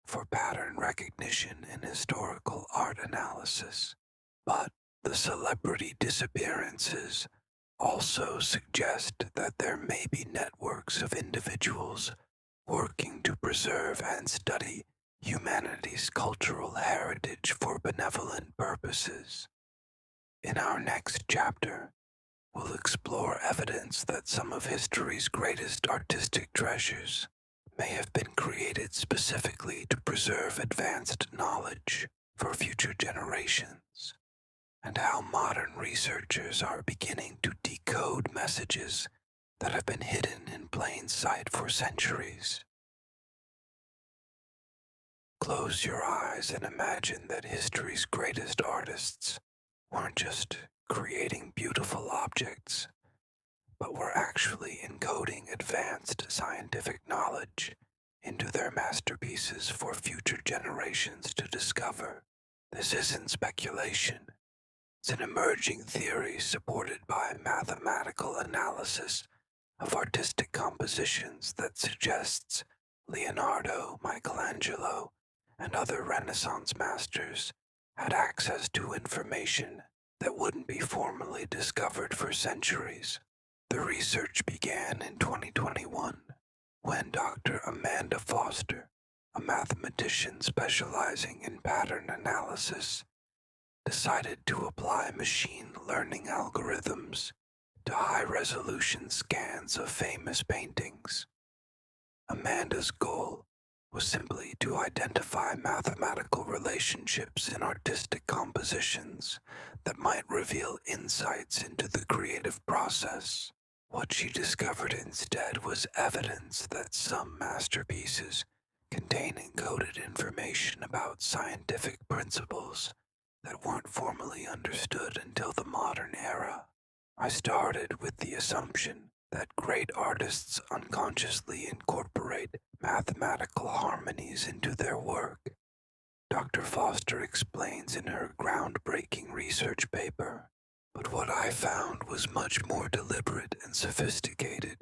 A: for pattern recognition in historical art analysis. But the celebrity disappearances also suggest that there may be networks of individuals working to preserve and study humanity's cultural heritage for benevolent purposes. In our next chapter, we'll explore evidence that some of history's greatest artistic treasures may have been created specifically to preserve advanced knowledge for future generations, and how modern researchers are beginning to decode messages that have been hidden in plain sight for centuries. Close your eyes and imagine that history's greatest artists weren't just creating beautiful objects, but were actually encoding advanced scientific knowledge into their masterpieces for future generations to discover. This isn't speculation. It's an emerging theory supported by mathematical analysis of artistic compositions that suggests Leonardo, Michelangelo, and other Renaissance masters had access to information that wouldn't be formally discovered for centuries. The research began in 2021 when Dr. Amanda Foster, a mathematician specializing in pattern analysis, decided to apply machine learning algorithms to high-resolution scans of famous paintings. Amanda's goal was simply to identify mathematical relationships in artistic compositions that might reveal insights into the creative process. What she discovered instead was evidence that some masterpieces contain encoded information about scientific principles that weren't formally understood until the modern era. I started with the assumption that great artists unconsciously incorporate mathematical harmonies into their work. Dr. Foster explains in her groundbreaking research paper, but what I found was much more deliberate and sophisticated.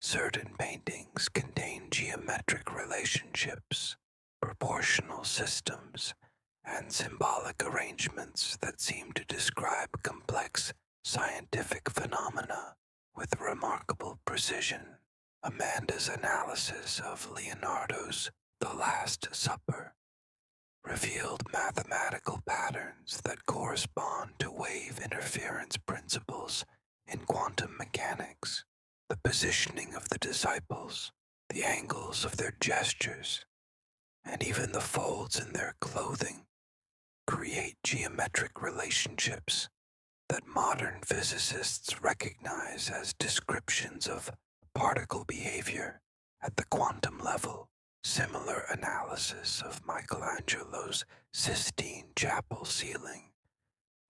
A: Certain paintings contain geometric relationships, proportional systems, and symbolic arrangements that seem to describe complex scientific phenomena with remarkable precision. Amanda's analysis of Leonardo's The Last Supper revealed mathematical patterns that correspond to wave interference principles in quantum mechanics. The positioning of the disciples, the angles of their gestures, and even the folds in their clothing create geometric relationships that modern physicists recognize as descriptions of particle behavior at the quantum level. Similar analysis of Michelangelo's Sistine Chapel ceiling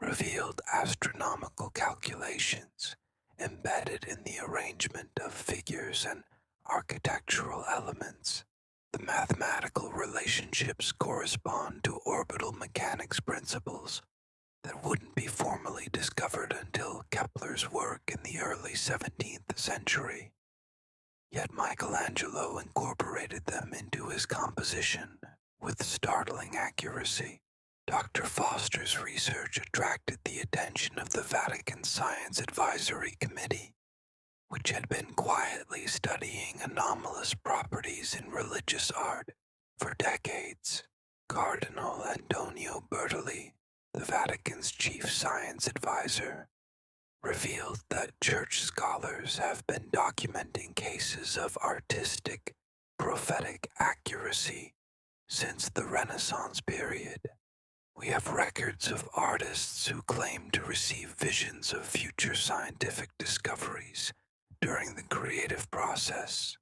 A: revealed astronomical calculations embedded in the arrangement of figures and architectural elements. The mathematical relationships correspond to orbital mechanics principles that wouldn't be formally discovered until Kepler's work in the early 17th century. Yet Michelangelo incorporated them into his composition with startling accuracy. Dr. Foster's research attracted the attention of the Vatican Science Advisory Committee, which had been quietly studying anomalous properties in religious art for decades. Cardinal Antonio Bertoli, the Vatican's chief science advisor, revealed that church scholars have been documenting cases of artistic, prophetic accuracy since the Renaissance period. We have records of artists who claim to receive visions of future scientific discoveries during the creative process.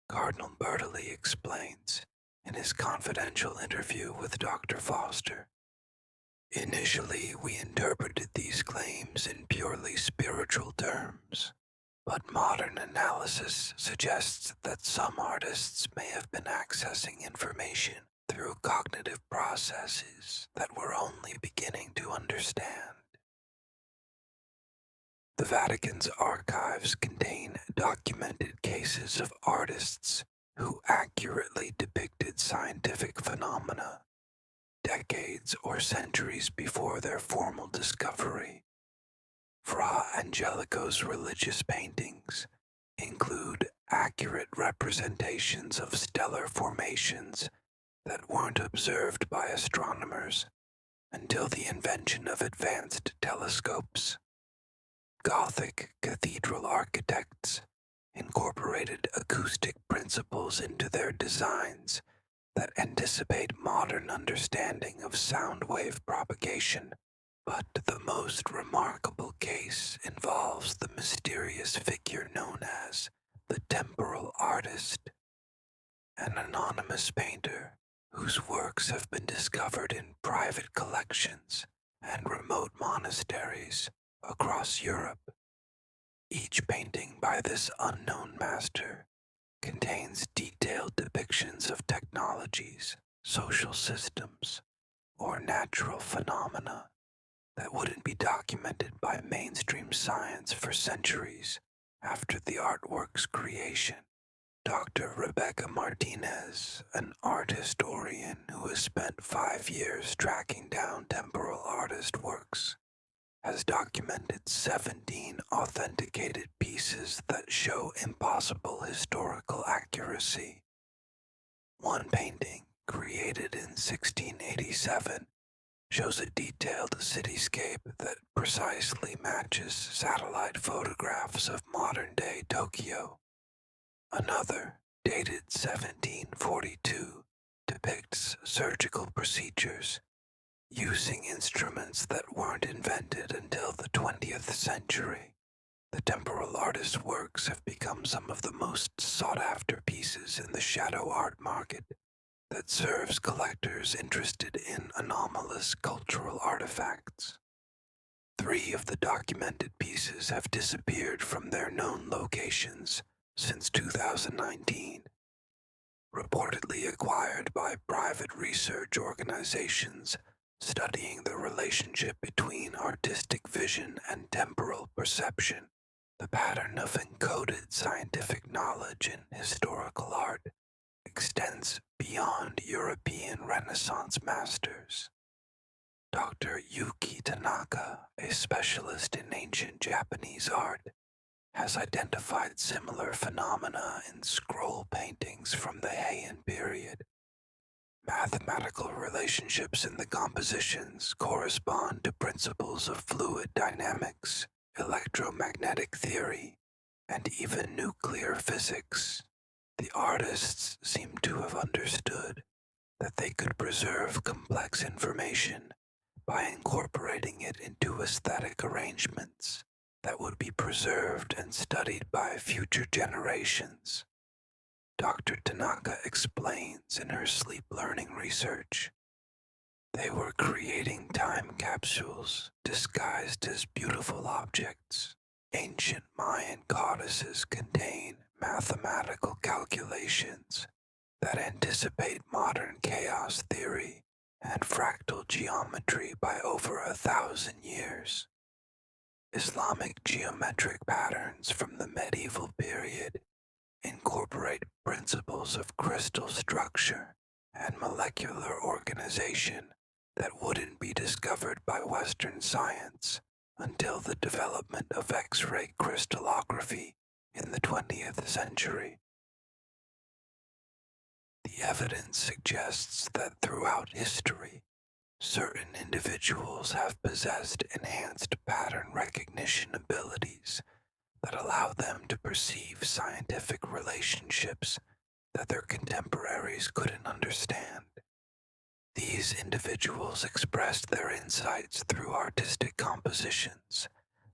A: Cardinal Bertoli explains in his confidential interview with Dr. Foster. Initially, we interpreted these claims in purely spiritual terms, but modern analysis suggests that some artists may have been accessing information through cognitive processes that we're only beginning to understand. The Vatican's archives contain documented cases of artists who accurately depicted scientific phenomena decades or centuries before their formal discovery. Fra Angelico's religious paintings include accurate representations of stellar formations that weren't observed by astronomers until the invention of advanced telescopes. Gothic cathedral architects incorporated acoustic principles into their designs that anticipate modern understanding of sound wave propagation. But the most remarkable case involves the mysterious figure known as the temporal artist, an anonymous painter whose works have been discovered in private collections and remote monasteries across Europe. Each painting by this unknown master contains detailed depictions of technologies, social systems, or natural phenomena that wouldn't be documented by mainstream science for centuries after the artwork's creation. Dr. Rebecca Martinez, an art historian who has spent 5 years tracking down temporal artist works, has documented 17 authenticated pieces that show impossible historical accuracy. One painting, created in 1687, shows a detailed cityscape that precisely matches satellite photographs of modern-day Tokyo. Another, dated 1742, depicts surgical procedures using instruments that weren't invented until the 20th century. The temporal artist's works have become some of the most sought-after pieces in the shadow art market that serves collectors interested in anomalous cultural artifacts. 3 of the documented pieces have disappeared from their known locations since 2019, reportedly acquired by private research organizations studying the relationship between artistic vision and temporal perception. The pattern of encoded scientific knowledge in historical art extends beyond European Renaissance masters. Dr. Yuki Tanaka, a specialist in ancient Japanese art, has identified similar phenomena in scroll paintings from the Heian period. Mathematical relationships in the compositions correspond to principles of fluid dynamics, electromagnetic theory, and even nuclear physics. The artists seem to have understood that they could preserve complex information by incorporating it into aesthetic arrangements that would be preserved and studied by future generations. Dr. Tanaka explains in her sleep learning research. They were creating time capsules disguised as beautiful objects. Ancient Mayan goddesses contain mathematical calculations that anticipate modern chaos theory and fractal geometry by over 1,000 years. Islamic geometric patterns from the medieval period incorporate principles of crystal structure and molecular organization that wouldn't be discovered by Western science until the development of X-ray crystallography in the 20th century. The evidence suggests that throughout history, certain individuals have possessed enhanced pattern recognition abilities that allow them to perceive scientific relationships that their contemporaries couldn't understand. These individuals expressed their insights through artistic compositions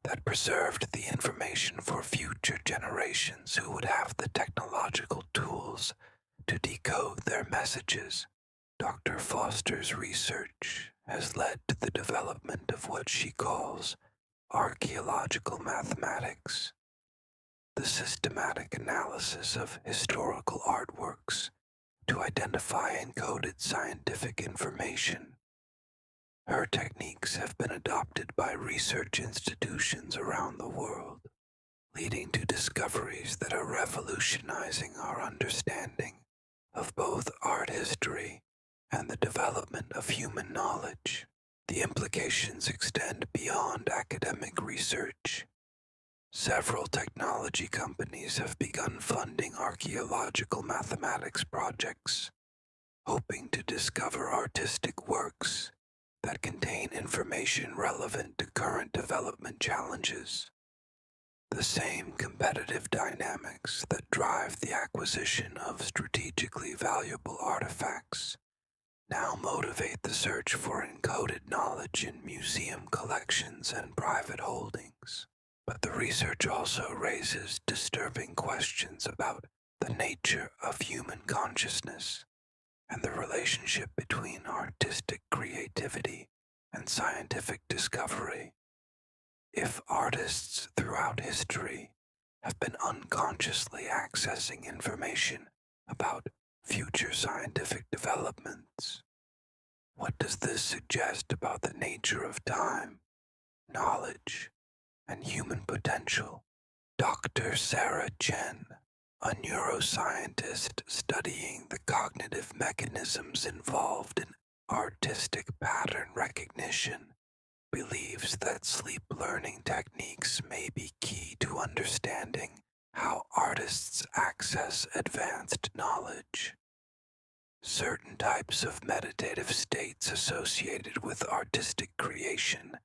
A: that preserved the information for future generations who would have the technological tools to decode their messages. Dr. Foster's research has led to the development of what she calls archaeological mathematics, the systematic analysis of historical artworks to identify encoded scientific information. Her techniques have been adopted by research institutions around the world, leading to discoveries that are revolutionizing our understanding of both art history and the development of human knowledge. The implications extend beyond academic research. Several technology companies have begun funding archaeological mathematics projects, hoping to discover artistic works that contain information relevant to current development challenges. The same competitive dynamics that drive the acquisition of strategically valuable artifacts now motivate the search for encoded knowledge in museum collections and private holdings. But the research also raises disturbing questions about the nature of human consciousness and the relationship between artistic creativity and scientific discovery. If artists throughout history have been unconsciously accessing information about future scientific developments, what does this suggest about the nature of time, knowledge, and human potential? Dr. Sarah Chen, a neuroscientist studying the cognitive mechanisms involved in artistic pattern recognition, believes that sleep learning techniques may be key to understanding how artists access advanced knowledge. Certain types of meditative states associated with artistic creation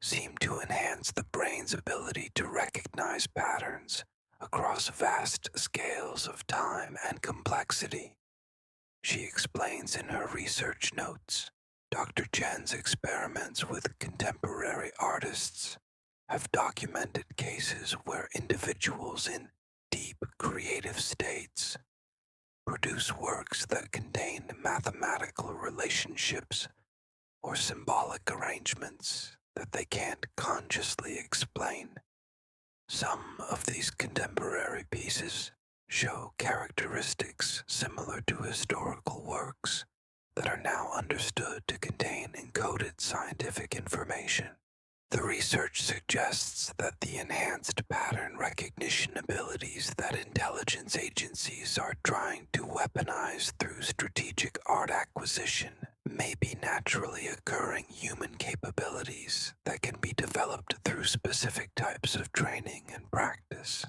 A: seem to enhance the brain's ability to recognize patterns across vast scales of time and complexity. She explains in her research notes, Dr. Chen's experiments with contemporary artists have documented cases where individuals in deep creative states produce works that contain mathematical relationships or symbolic arrangements that they can't consciously explain. Some of these contemporary pieces show characteristics similar to historical works that are now understood to contain encoded scientific information. The research suggests that the enhanced pattern recognition abilities that intelligence agencies are trying to weaponize through strategic art acquisition may be naturally occurring human capabilities that can be developed through specific types of training and practice.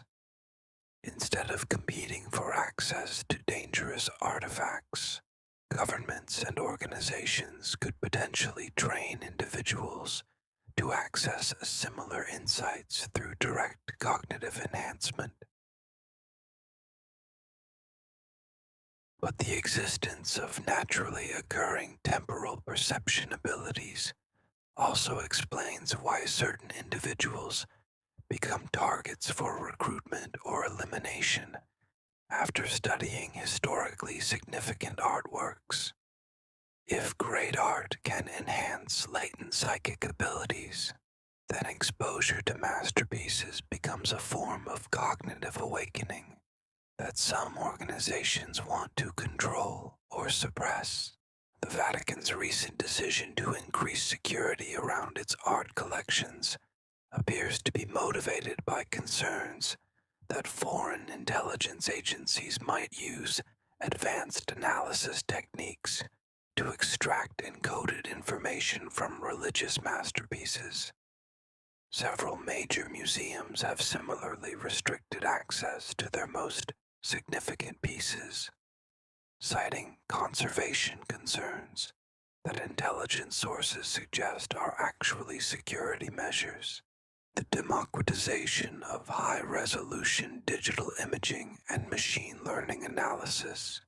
A: Instead of competing for access to dangerous artifacts, governments and organizations could potentially train individuals to access similar insights through direct cognitive enhancement. But the existence of naturally occurring temporal perception abilities also explains why certain individuals become targets for recruitment or elimination after studying historically significant artworks. If great art can enhance latent psychic abilities, then exposure to masterpieces becomes a form of cognitive awakening that some organizations want to control or suppress. The Vatican's recent decision to increase security around its art collections appears to be motivated by concerns that foreign intelligence agencies might use advanced analysis techniques to extract encoded information from religious masterpieces. Several major museums have similarly restricted access to their most significant pieces, citing conservation concerns that intelligence sources suggest are actually security measures. The democratization of high-resolution digital imaging and machine learning analysis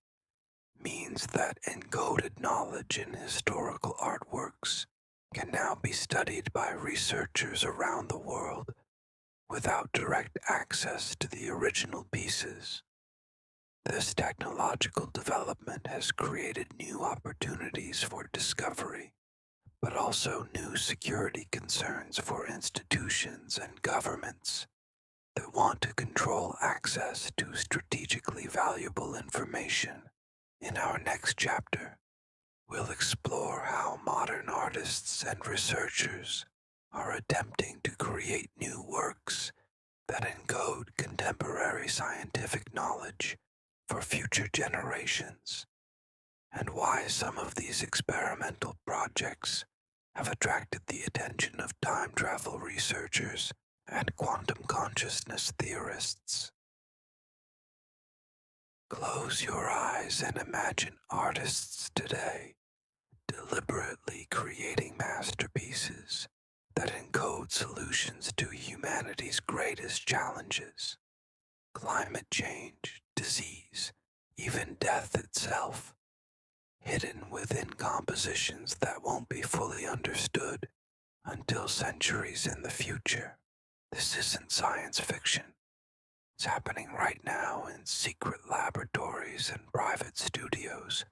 A: means that encoded knowledge in historical artworks can now be studied by researchers around the world without direct access to the original pieces. This technological development has created new opportunities for discovery, but also new security concerns for institutions and governments that want to control access to strategically valuable information. In our next chapter, we'll explore how modern artists and researchers are attempting to create new works that encode contemporary scientific knowledge for future generations, and why some of these experimental projects have attracted the attention of time travel researchers and quantum consciousness theorists. Close your eyes and imagine artists today deliberately creating masterpieces that encode solutions to humanity's greatest challenges: climate change, disease, even death itself, hidden within compositions that won't be fully understood until centuries in the future. This isn't science fiction. It's happening right now in secret laboratories and private studios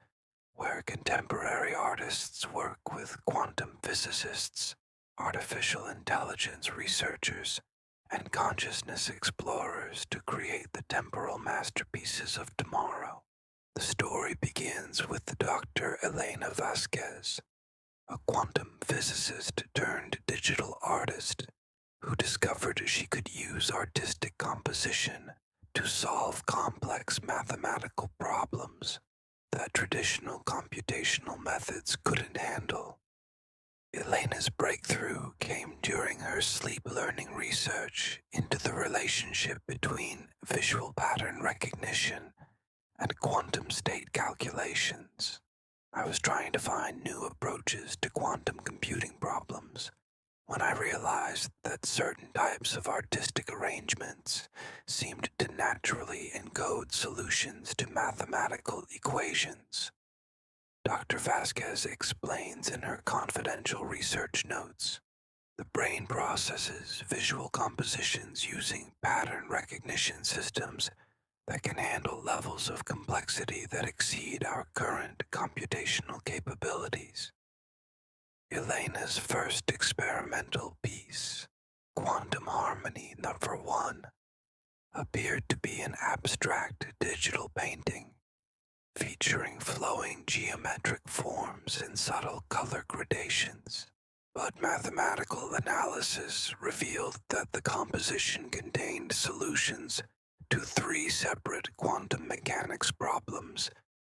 A: where contemporary artists work with quantum physicists, artificial intelligence researchers, and consciousness explorers to create the temporal masterpieces of tomorrow. The story begins with the Dr. Elena Vasquez, a quantum physicist turned digital artist who discovered she could use artistic composition to solve complex mathematical problems that traditional computational methods couldn't handle. Elena's breakthrough came during her sleep learning research into the relationship between visual pattern recognition and quantum state calculations. I was trying to find new approaches to quantum computing problems when I realized that certain types of artistic arrangements seemed to naturally encode solutions to mathematical equations. Dr. Vasquez explains in her confidential research notes, the brain processes visual compositions using pattern recognition systems that can handle levels of complexity that exceed our current computational capabilities. Elena's first experimental piece, Quantum Harmony Number 1, appeared to be an abstract digital painting featuring flowing geometric forms and subtle color gradations. But mathematical analysis revealed that the composition contained solutions to 3 separate quantum mechanics problems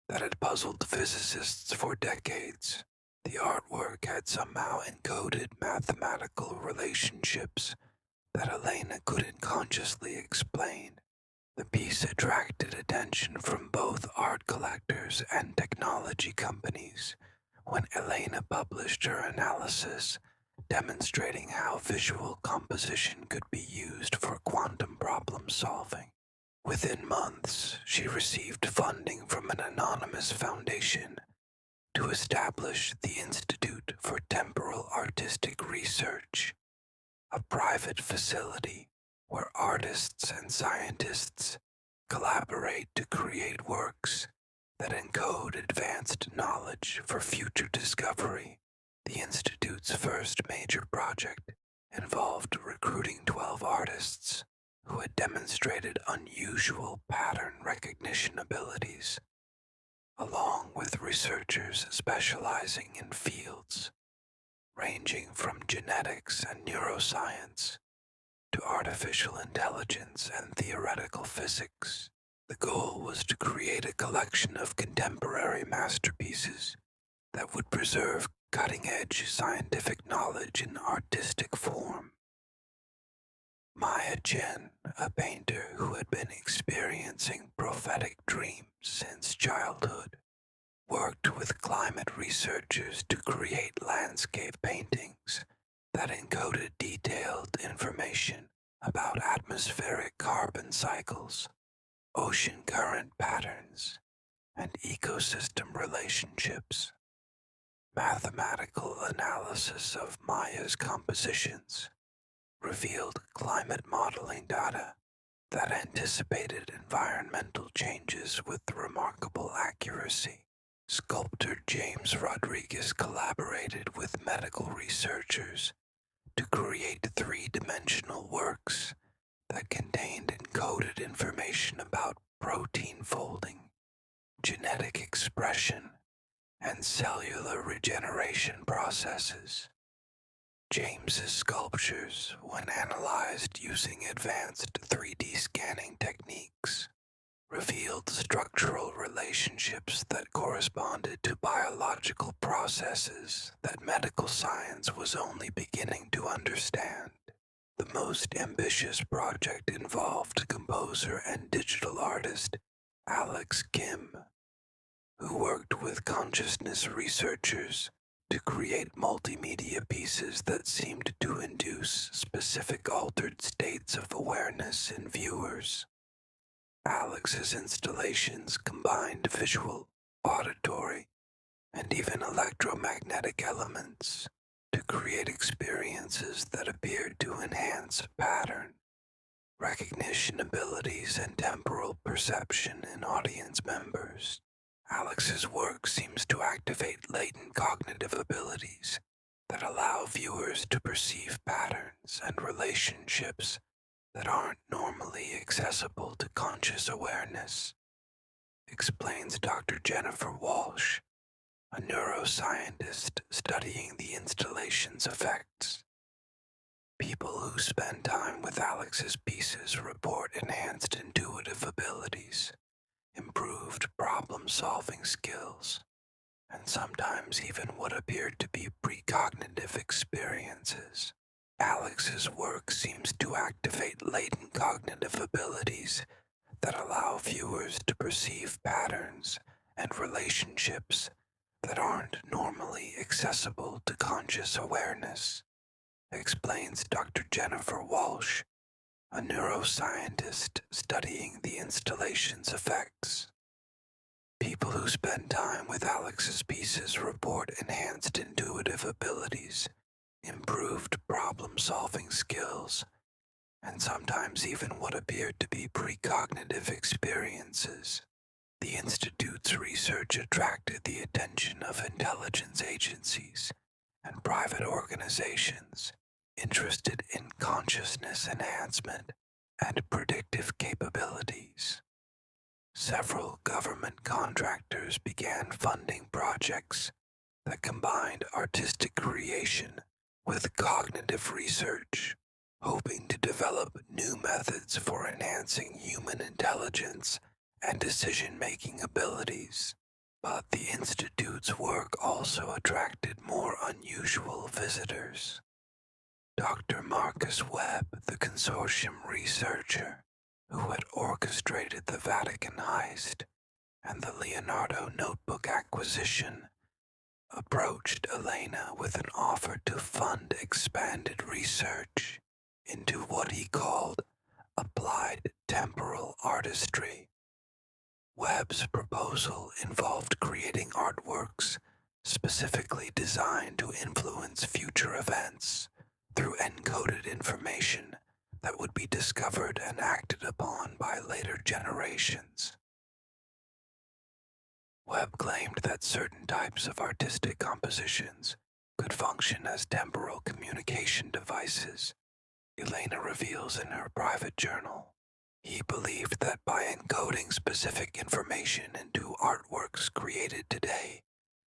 A: that had puzzled physicists for decades. The artwork had somehow encoded mathematical relationships that Elena couldn't consciously explain. The piece attracted attention from both art collectors and technology companies when Elena published her analysis demonstrating how visual composition could be used for quantum problem solving. Within months, she received funding from an anonymous foundation to establish the Institute for Temporal Artistic Research, a private facility where artists and scientists collaborate to create works that encode advanced knowledge for future discovery. The Institute's first major project involved recruiting 12 artists who had demonstrated unusual pattern recognition abilities, along with researchers specializing in fields ranging from genetics and neuroscience to artificial intelligence and theoretical physics. The goal was to create a collection of contemporary masterpieces that would preserve cutting-edge scientific knowledge in artistic form. Maya Chen, a painter who had been experiencing prophetic dreams since childhood, worked with climate researchers to create landscape paintings that encoded detailed information about atmospheric carbon cycles, ocean current patterns, and ecosystem relationships. Mathematical analysis of Maya's compositions revealed climate modeling data that anticipated environmental changes with remarkable accuracy. Sculptor James Rodriguez collaborated with medical researchers to create three-dimensional works that contained encoded information about protein folding, genetic expression, and cellular regeneration processes. James's sculptures, when analyzed using advanced 3D scanning techniques, revealed structural relationships that corresponded to biological processes that medical science was only beginning to understand. The most ambitious project involved composer and digital artist Alex Kim, who worked with consciousness researchers to create multimedia pieces that seemed to induce specific altered states of awareness in viewers. Alex's installations combined visual, auditory, and even electromagnetic elements to create experiences that appeared to enhance pattern recognition abilities and temporal perception in audience members. Alex's work seems to activate latent cognitive abilities that allow viewers to perceive patterns and relationships that aren't normally accessible to conscious awareness, explains Dr. Jennifer Walsh, a neuroscientist studying the installation's effects. People who spend time with Alex's pieces report enhanced intuitive abilities, improved problem-solving skills, and sometimes even what appeared to be precognitive experiences. Alex's work seems to activate latent cognitive abilities that allow viewers to perceive patterns and relationships that aren't normally accessible to conscious awareness, explains Dr. Jennifer Walsh, a neuroscientist studying the installation's effects. People who spend time with Alex's pieces report enhanced intuitive abilities, improved problem-solving skills, and sometimes even what appeared to be precognitive experiences. The Institute's research attracted the attention of intelligence agencies and private organizations interested in consciousness enhancement and predictive capabilities. Several government contractors began funding projects that combined artistic creation with cognitive research, hoping to develop new methods for enhancing human intelligence and decision-making abilities. But the Institute's work also attracted more unusual visitors. Dr. Marcus Webb, the consortium researcher who had orchestrated the Vatican heist and the Leonardo notebook acquisition, approached Elena with an offer to fund expanded research into what he called applied temporal artistry. Webb's proposal involved creating artworks specifically designed to influence future events through encoded information that would be discovered and acted upon by later generations. Webb claimed that certain types of artistic compositions could function as temporal communication devices. Elena reveals in her private journal, he believed that by encoding specific information into artworks created today,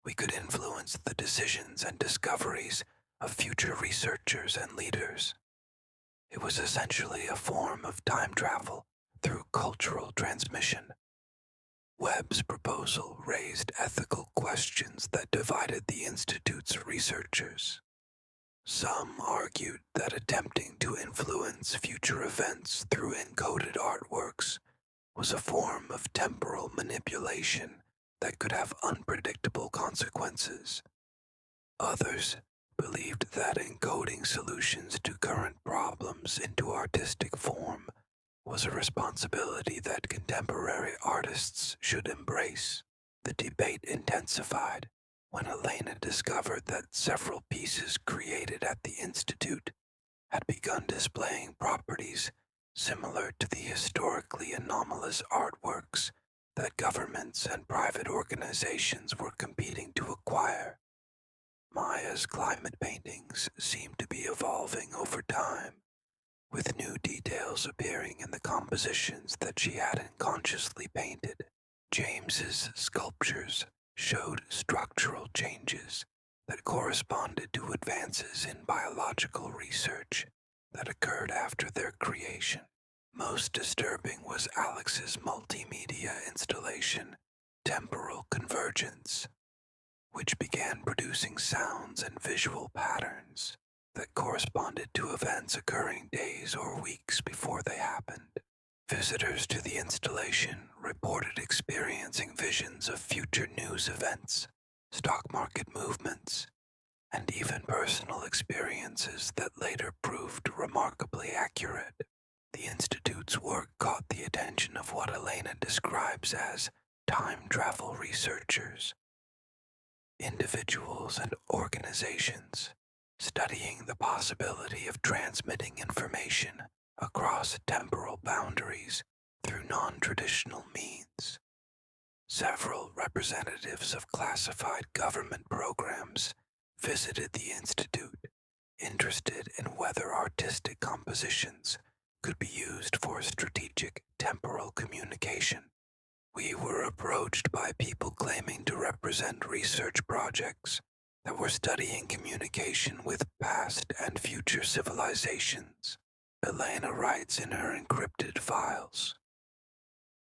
A: we could influence the decisions and discoveries of future researchers and leaders. It was essentially a form of time travel through cultural transmission. Webb's proposal raised ethical questions that divided the Institute's researchers. Some argued that attempting to influence future events through encoded artworks was a form of temporal manipulation that could have unpredictable consequences. Others believed that encoding solutions to current problems into artistic form was a responsibility that contemporary artists should embrace. The debate intensified when Elena discovered that several pieces created at the Institute had begun displaying properties similar to the historically anomalous artworks that governments and private organizations were competing to acquire. Maya's climate paintings seemed to be evolving over time, with new details appearing in the compositions that she hadn't consciously painted. James's sculptures showed structural changes that corresponded to advances in biological research that occurred after their creation. Most disturbing was Alex's multimedia installation, Temporal Convergence, which began producing sounds and visual patterns that corresponded to events occurring days or weeks before they happened. Visitors to the installation reported experiencing visions of future news events, stock market movements, and even personal experiences that later proved remarkably accurate. The Institute's work caught the attention of what Elena describes as time travel researchers, individuals and organizations studying the possibility of transmitting information across temporal boundaries through non-traditional means. Several representatives of classified government programs visited the Institute, interested in whether artistic compositions could be used for strategic temporal communication. We were approached by people claiming to represent research projects that were studying communication with past and future civilizations, Elena writes in her encrypted files.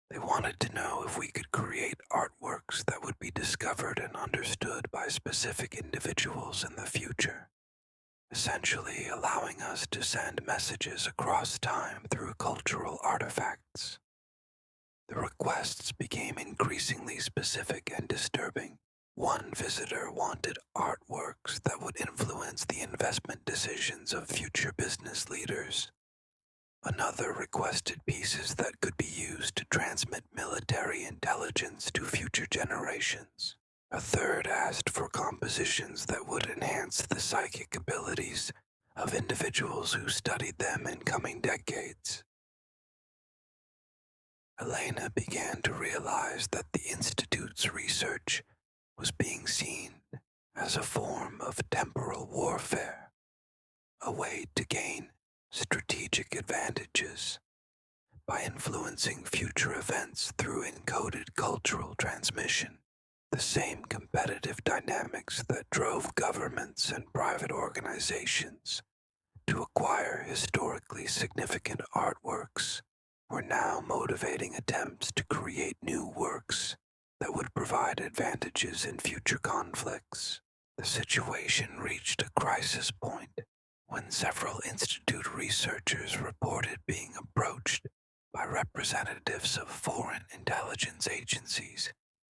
A: They wanted to know if we could create artworks that would be discovered and understood by specific individuals in the future, essentially allowing us to send messages across time through cultural artifacts. The requests became increasingly specific and disturbing. One visitor wanted artworks that would influence the investment decisions of future business leaders. Another requested pieces that could be used to transmit military intelligence to future generations. A third asked for compositions that would enhance the psychic abilities of individuals who studied them in coming decades. Elena began to realize that the Institute's research was being seen as a form of temporal warfare, a way to gain strategic advantages by influencing future events through encoded cultural transmission. The same competitive dynamics that drove governments and private organizations to acquire historically significant artworks were now motivating attempts to create new works that would provide advantages in future conflicts. The situation reached a crisis point when several Institute researchers reported being approached by representatives of foreign intelligence agencies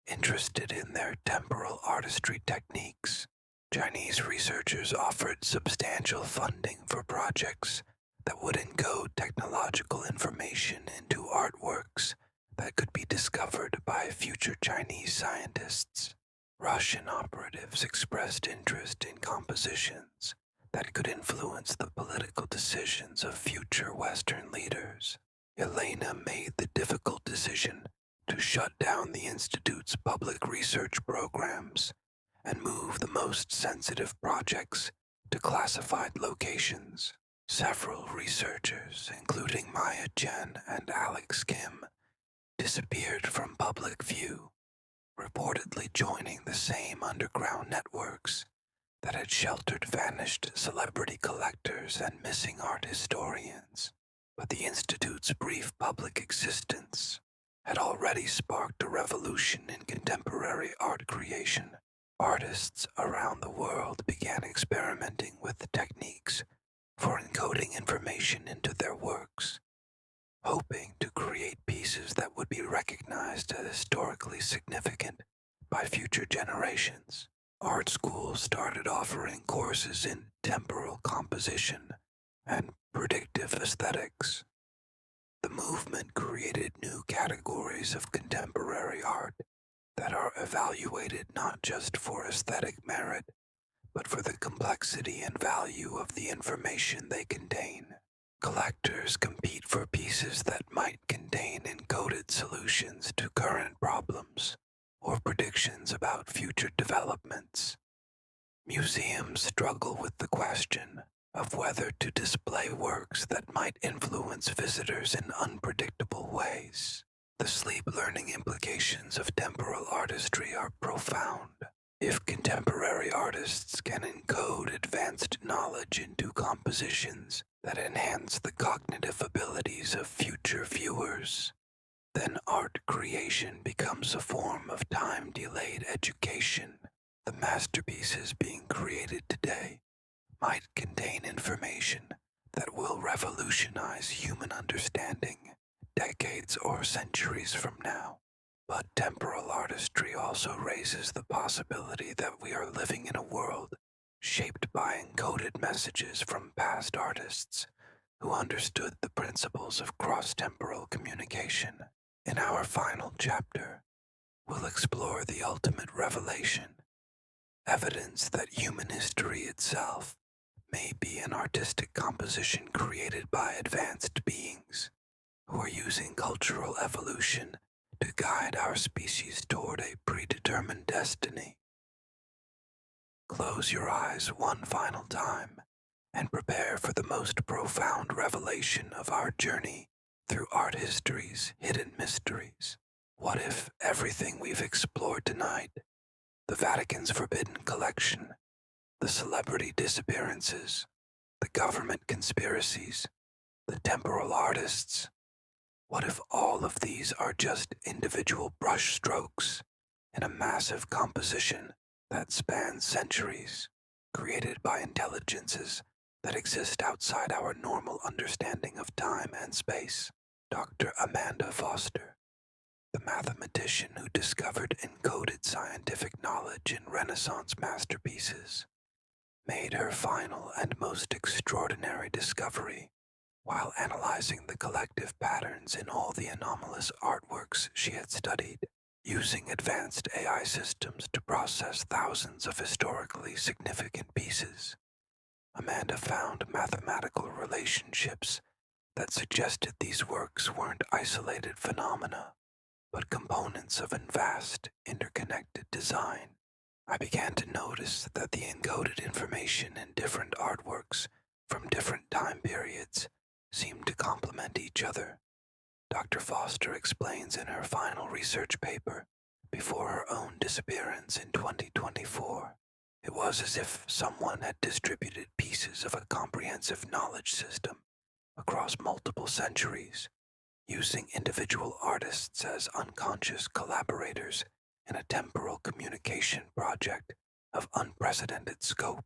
A: interested in their temporal artistry techniques. Chinese researchers offered substantial funding for projects that would encode technological information into artworks that could be discovered by future Chinese scientists. Russian operatives expressed interest in compositions that could influence the political decisions of future Western leaders. Elena made the difficult decision to shut down the Institute's public research programs and move the most sensitive projects to classified locations. Several researchers, including Maya Chen and Alex Kim, disappeared from public view, reportedly joining the same underground networks that had sheltered vanished celebrity collectors and missing art historians. But the Institute's brief public existence had already sparked a revolution in contemporary art creation. Artists around the world began experimenting with techniques for encoding information into their works, hoping to create pieces that would be recognized as historically significant by future generations. Art schools started offering courses in temporal composition and predictive aesthetics. The movement created new categories of contemporary art that are evaluated not just for aesthetic merit, but for the complexity and value of the information they contain. Collectors compete for pieces that might contain encoded solutions to current problems or predictions about future developments. Museums struggle with the question of whether to display works that might influence visitors in unpredictable ways. The sleep learning implications of temporal artistry are profound. If contemporary artists can encode advanced knowledge into compositions that enhance the cognitive abilities of future viewers, then art creation becomes a form of time-delayed education. The masterpieces being created today might contain information that will revolutionize human understanding decades or centuries from now. But temporal artistry also raises the possibility that we are living in a world shaped by encoded messages from past artists who understood the principles of cross-temporal communication. In our final chapter, we'll explore the ultimate revelation, evidence that human history itself may be an artistic composition created by advanced beings who are using cultural evolution to guide our species toward a predetermined destiny. Close your eyes one final time and prepare for the most profound revelation of our journey through art history's hidden mysteries. What if everything we've explored tonight, the Vatican's forbidden collection, the celebrity disappearances, the government conspiracies, the temporal artists, what if all of these are just individual brushstrokes in a massive composition that spans centuries, created by intelligences that exist outside our normal understanding of time and space? Dr. Amanda Foster, the mathematician who discovered encoded scientific knowledge in Renaissance masterpieces, made her final and most extraordinary discovery while analyzing the collective patterns in all the anomalous artworks she had studied. Using advanced AI systems to process thousands of historically significant pieces, Amanda found mathematical relationships that suggested these works weren't isolated phenomena, but components of a vast, interconnected design. I began to notice that the encoded information in different artworks from different time periods seemed to complement each other. Dr. Foster explains in her final research paper before her own disappearance in 2024. It was as if someone had distributed pieces of a comprehensive knowledge system across multiple centuries, using individual artists as unconscious collaborators in a temporal communication project of unprecedented scope.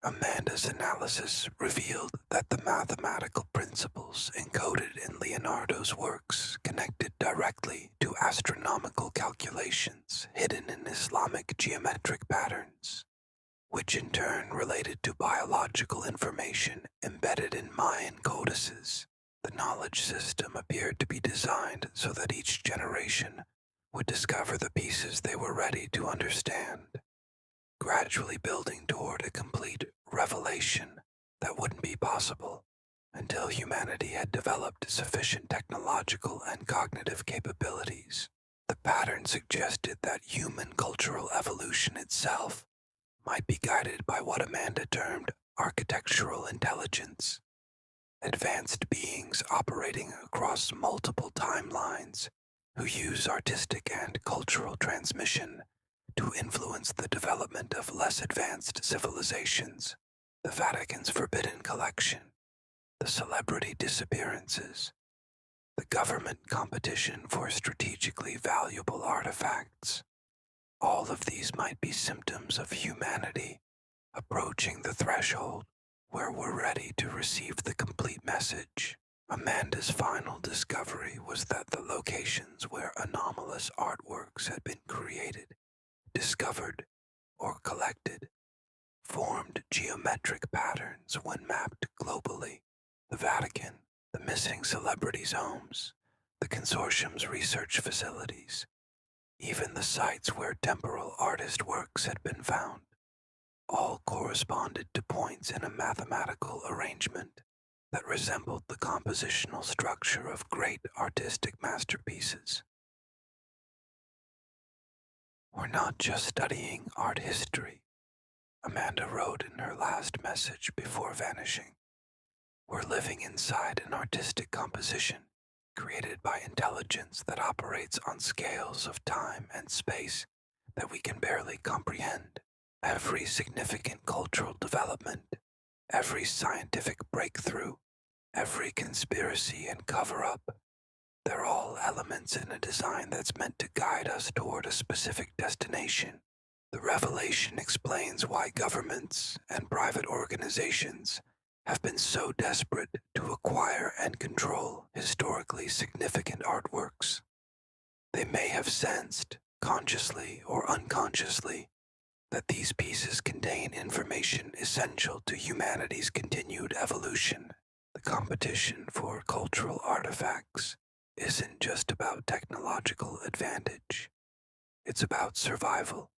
A: Amanda's analysis revealed that the mathematical principles encoded in Leonardo's works connected directly to astronomical calculations hidden in Islamic geometric patterns, which in turn related to biological information embedded in Mayan codices. The knowledge system appeared to be designed so that each generation would discover the pieces they were ready to understand. gradually building toward a complete revelation that wouldn't be possible until humanity had developed sufficient technological and cognitive capabilities. The pattern suggested that human cultural evolution itself might be guided by what Amanda termed architectural intelligence, advanced beings operating across multiple timelines who use artistic and cultural transmission to influence the development of less advanced civilizations. The Vatican's forbidden collection, the celebrity disappearances, the government competition for strategically valuable artifacts. All of these might be symptoms of humanity approaching the threshold where we're ready to receive the complete message. Amanda's final discovery was that the locations where anomalous artworks had been created, discovered, or collected formed geometric patterns when mapped globally. The Vatican, the missing celebrities' homes, the consortium's research facilities, even the sites where temporal artist works had been found, all corresponded to points in a mathematical arrangement that resembled the compositional structure of great artistic masterpieces. We're not just studying art history, Amanda wrote in her last message before vanishing. We're living inside an artistic composition created by intelligence that operates on scales of time and space that we can barely comprehend. Every significant cultural development, every scientific breakthrough, every conspiracy and cover-up, they're all elements in a design that's meant to guide us toward a specific destination. The revelation explains why governments and private organizations have been so desperate to acquire and control historically significant artworks. They may have sensed, consciously or unconsciously, that these pieces contain information essential to humanity's continued evolution. The competition for cultural artifacts isn't just about technological advantage. It's about survival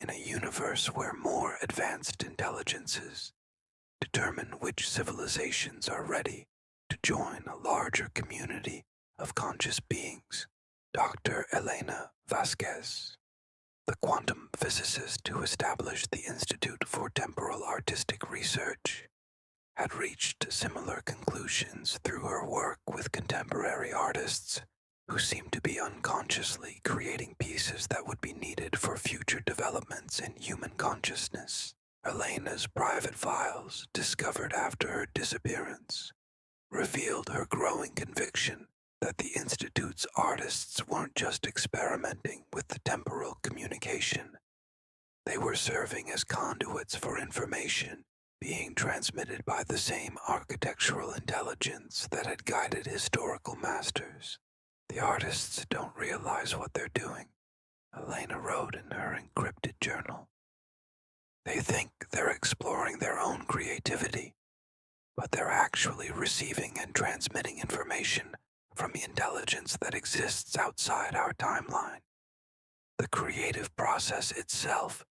A: in a universe where more advanced intelligences determine which civilizations are ready to join a larger community of conscious beings. Dr. Elena Vasquez, the quantum physicist who established the Institute for Temporal Artistic Research, had reached similar conclusions through her work with contemporary artists who seemed to be unconsciously creating pieces that would be needed for future developments in human consciousness. Elena's private files, discovered after her disappearance, revealed her growing conviction that the Institute's artists weren't just experimenting with the temporal communication. They were serving as conduits for information being transmitted by the same architectural intelligence that had guided historical masters. The artists don't realize what they're doing, Elena wrote in her encrypted journal. They think they're exploring their own creativity, but they're actually receiving and transmitting information from the intelligence that exists outside our timeline. The creative process itself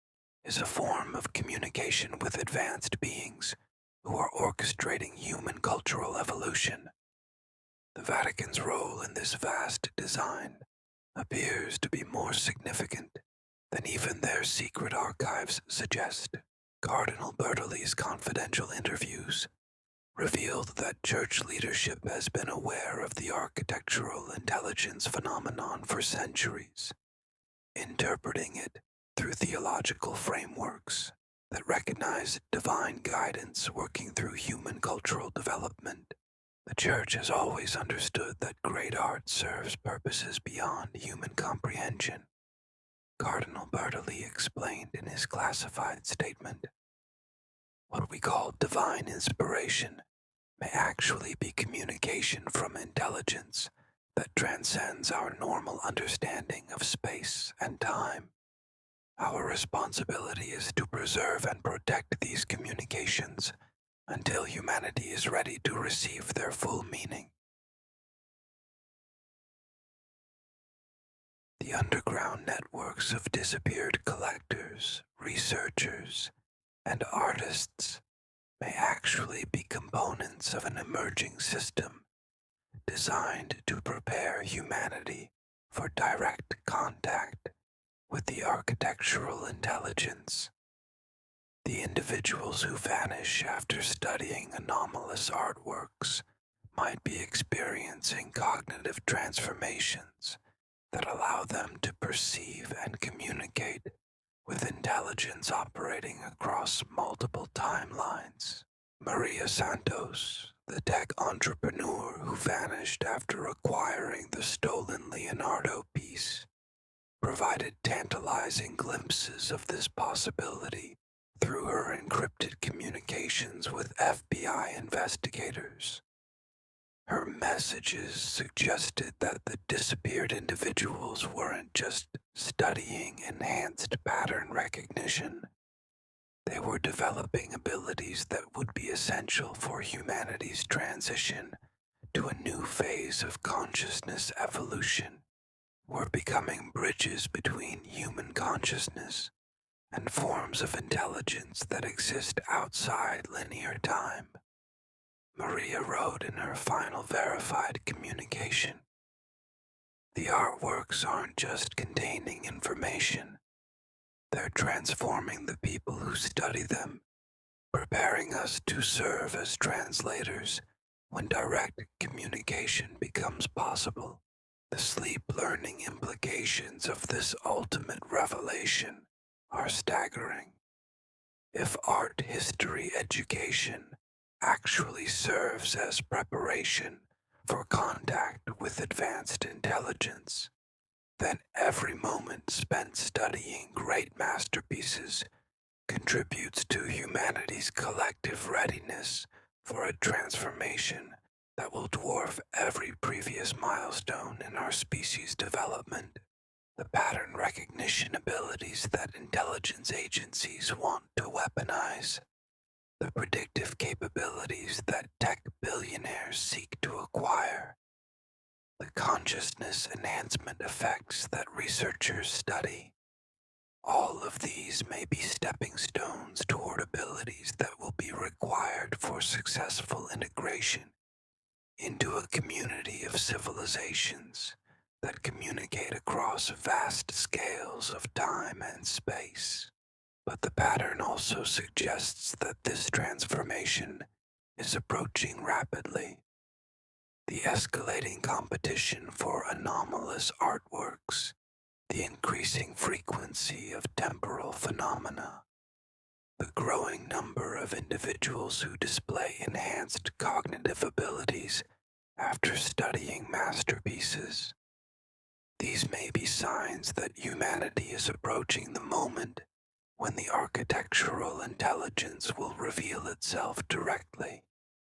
A: is a form of communication with advanced beings who are orchestrating human cultural evolution. The Vatican's role in this vast design appears to be more significant than even their secret archives suggest. Cardinal Bertolli's confidential interviews revealed that church leadership has been aware of the architectural intelligence phenomenon for centuries, interpreting it through theological frameworks that recognize divine guidance working through human cultural development. The Church has always understood that great art serves purposes beyond human comprehension, Cardinal Bertolli explained in his classified statement. What we call divine inspiration may actually be communication from intelligence that transcends our normal understanding of space and time. Our responsibility is to preserve and protect these communications until humanity is ready to receive their full meaning. The underground networks of disappeared collectors researchers and artists may actually be components of an emerging system designed to prepare humanity for direct contact with the architectural intelligence. The individuals who vanish after studying anomalous artworks might be experiencing cognitive transformations that allow them to perceive and communicate with intelligence operating across multiple timelines. Maria Santos, the tech entrepreneur who vanished after acquiring the stolen Leonardo piece, provided tantalizing glimpses of this possibility through her encrypted communications with FBI investigators. Her messages suggested that the disappeared individuals weren't just studying enhanced pattern recognition. They were developing abilities that would be essential for humanity's transition to a new phase of consciousness evolution. We're becoming bridges between human consciousness and forms of intelligence that exist outside linear time. Maria wrote in her final verified communication, "The artworks aren't just containing information, they're transforming the people who study them, preparing us to serve as translators when direct communication becomes possible." The sleep learning implications of this ultimate revelation are staggering. If art history education actually serves as preparation for contact with advanced intelligence, then every moment spent studying great masterpieces contributes to humanity's collective readiness for a transformation that will dwarf every previous milestone in our species' development. The pattern recognition abilities that intelligence agencies want to weaponize, the predictive capabilities that tech billionaires seek to acquire, the consciousness enhancement effects that researchers study. All of these may be stepping stones toward abilities that will be required for successful integration into a community of civilizations that communicate across vast scales of time and space. But the pattern also suggests that this transformation is approaching rapidly. The escalating competition for anomalous artworks, the increasing frequency of temporal phenomena, the growing number of individuals who display enhanced cognitive abilities after studying masterpieces. These may be signs that humanity is approaching the moment when the architectural intelligence will reveal itself directly.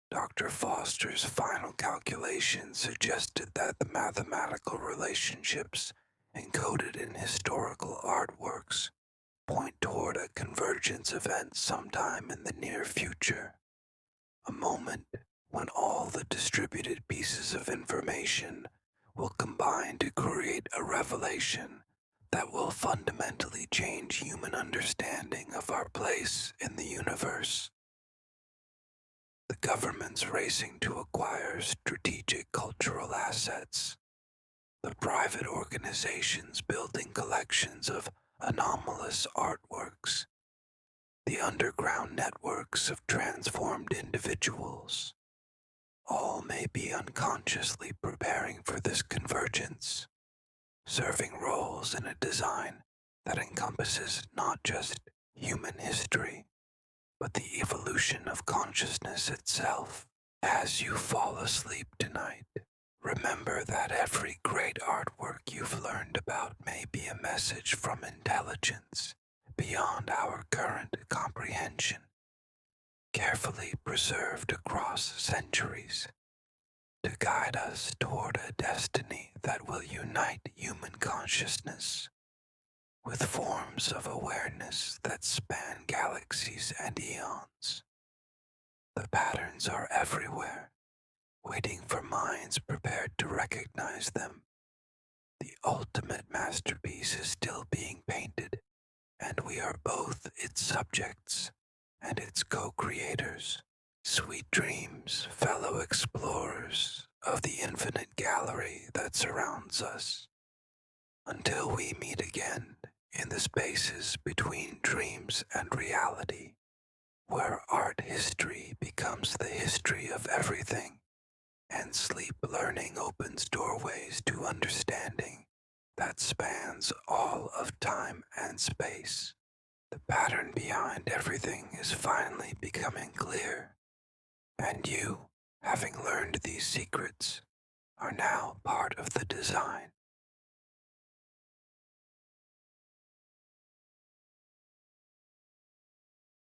A: Dr. Foster's final calculation suggested that the mathematical relationships encoded in historical artworks point toward a convergence event sometime in the near future, a moment when all the distributed pieces of information will combine to create a revelation that will fundamentally change human understanding of our place in the universe. The governments racing to acquire strategic cultural assets, the private organizations building collections of anomalous artworks, the underground networks of transformed individuals, all may be unconsciously preparing for this convergence, serving roles in a design that encompasses not just human history, but the evolution of consciousness itself. As you fall asleep tonight, remember that every great artwork you've learned about may be a message from intelligence beyond our current comprehension, carefully preserved across centuries, to guide us toward a destiny that will unite human consciousness with forms of awareness that span galaxies and eons. The patterns are everywhere, waiting for minds prepared to recognize them. The ultimate masterpiece is still being painted, and we are both its subjects and its co-creators. Sweet dreams, fellow explorers of the infinite gallery that surrounds us. Until we meet again in the spaces between dreams and reality, where art history becomes the history of everything, and sleep learning opens doorways to understanding that spans all of time and space. The pattern behind everything is finally becoming clear, and you, having learned these secrets, are now part of the design.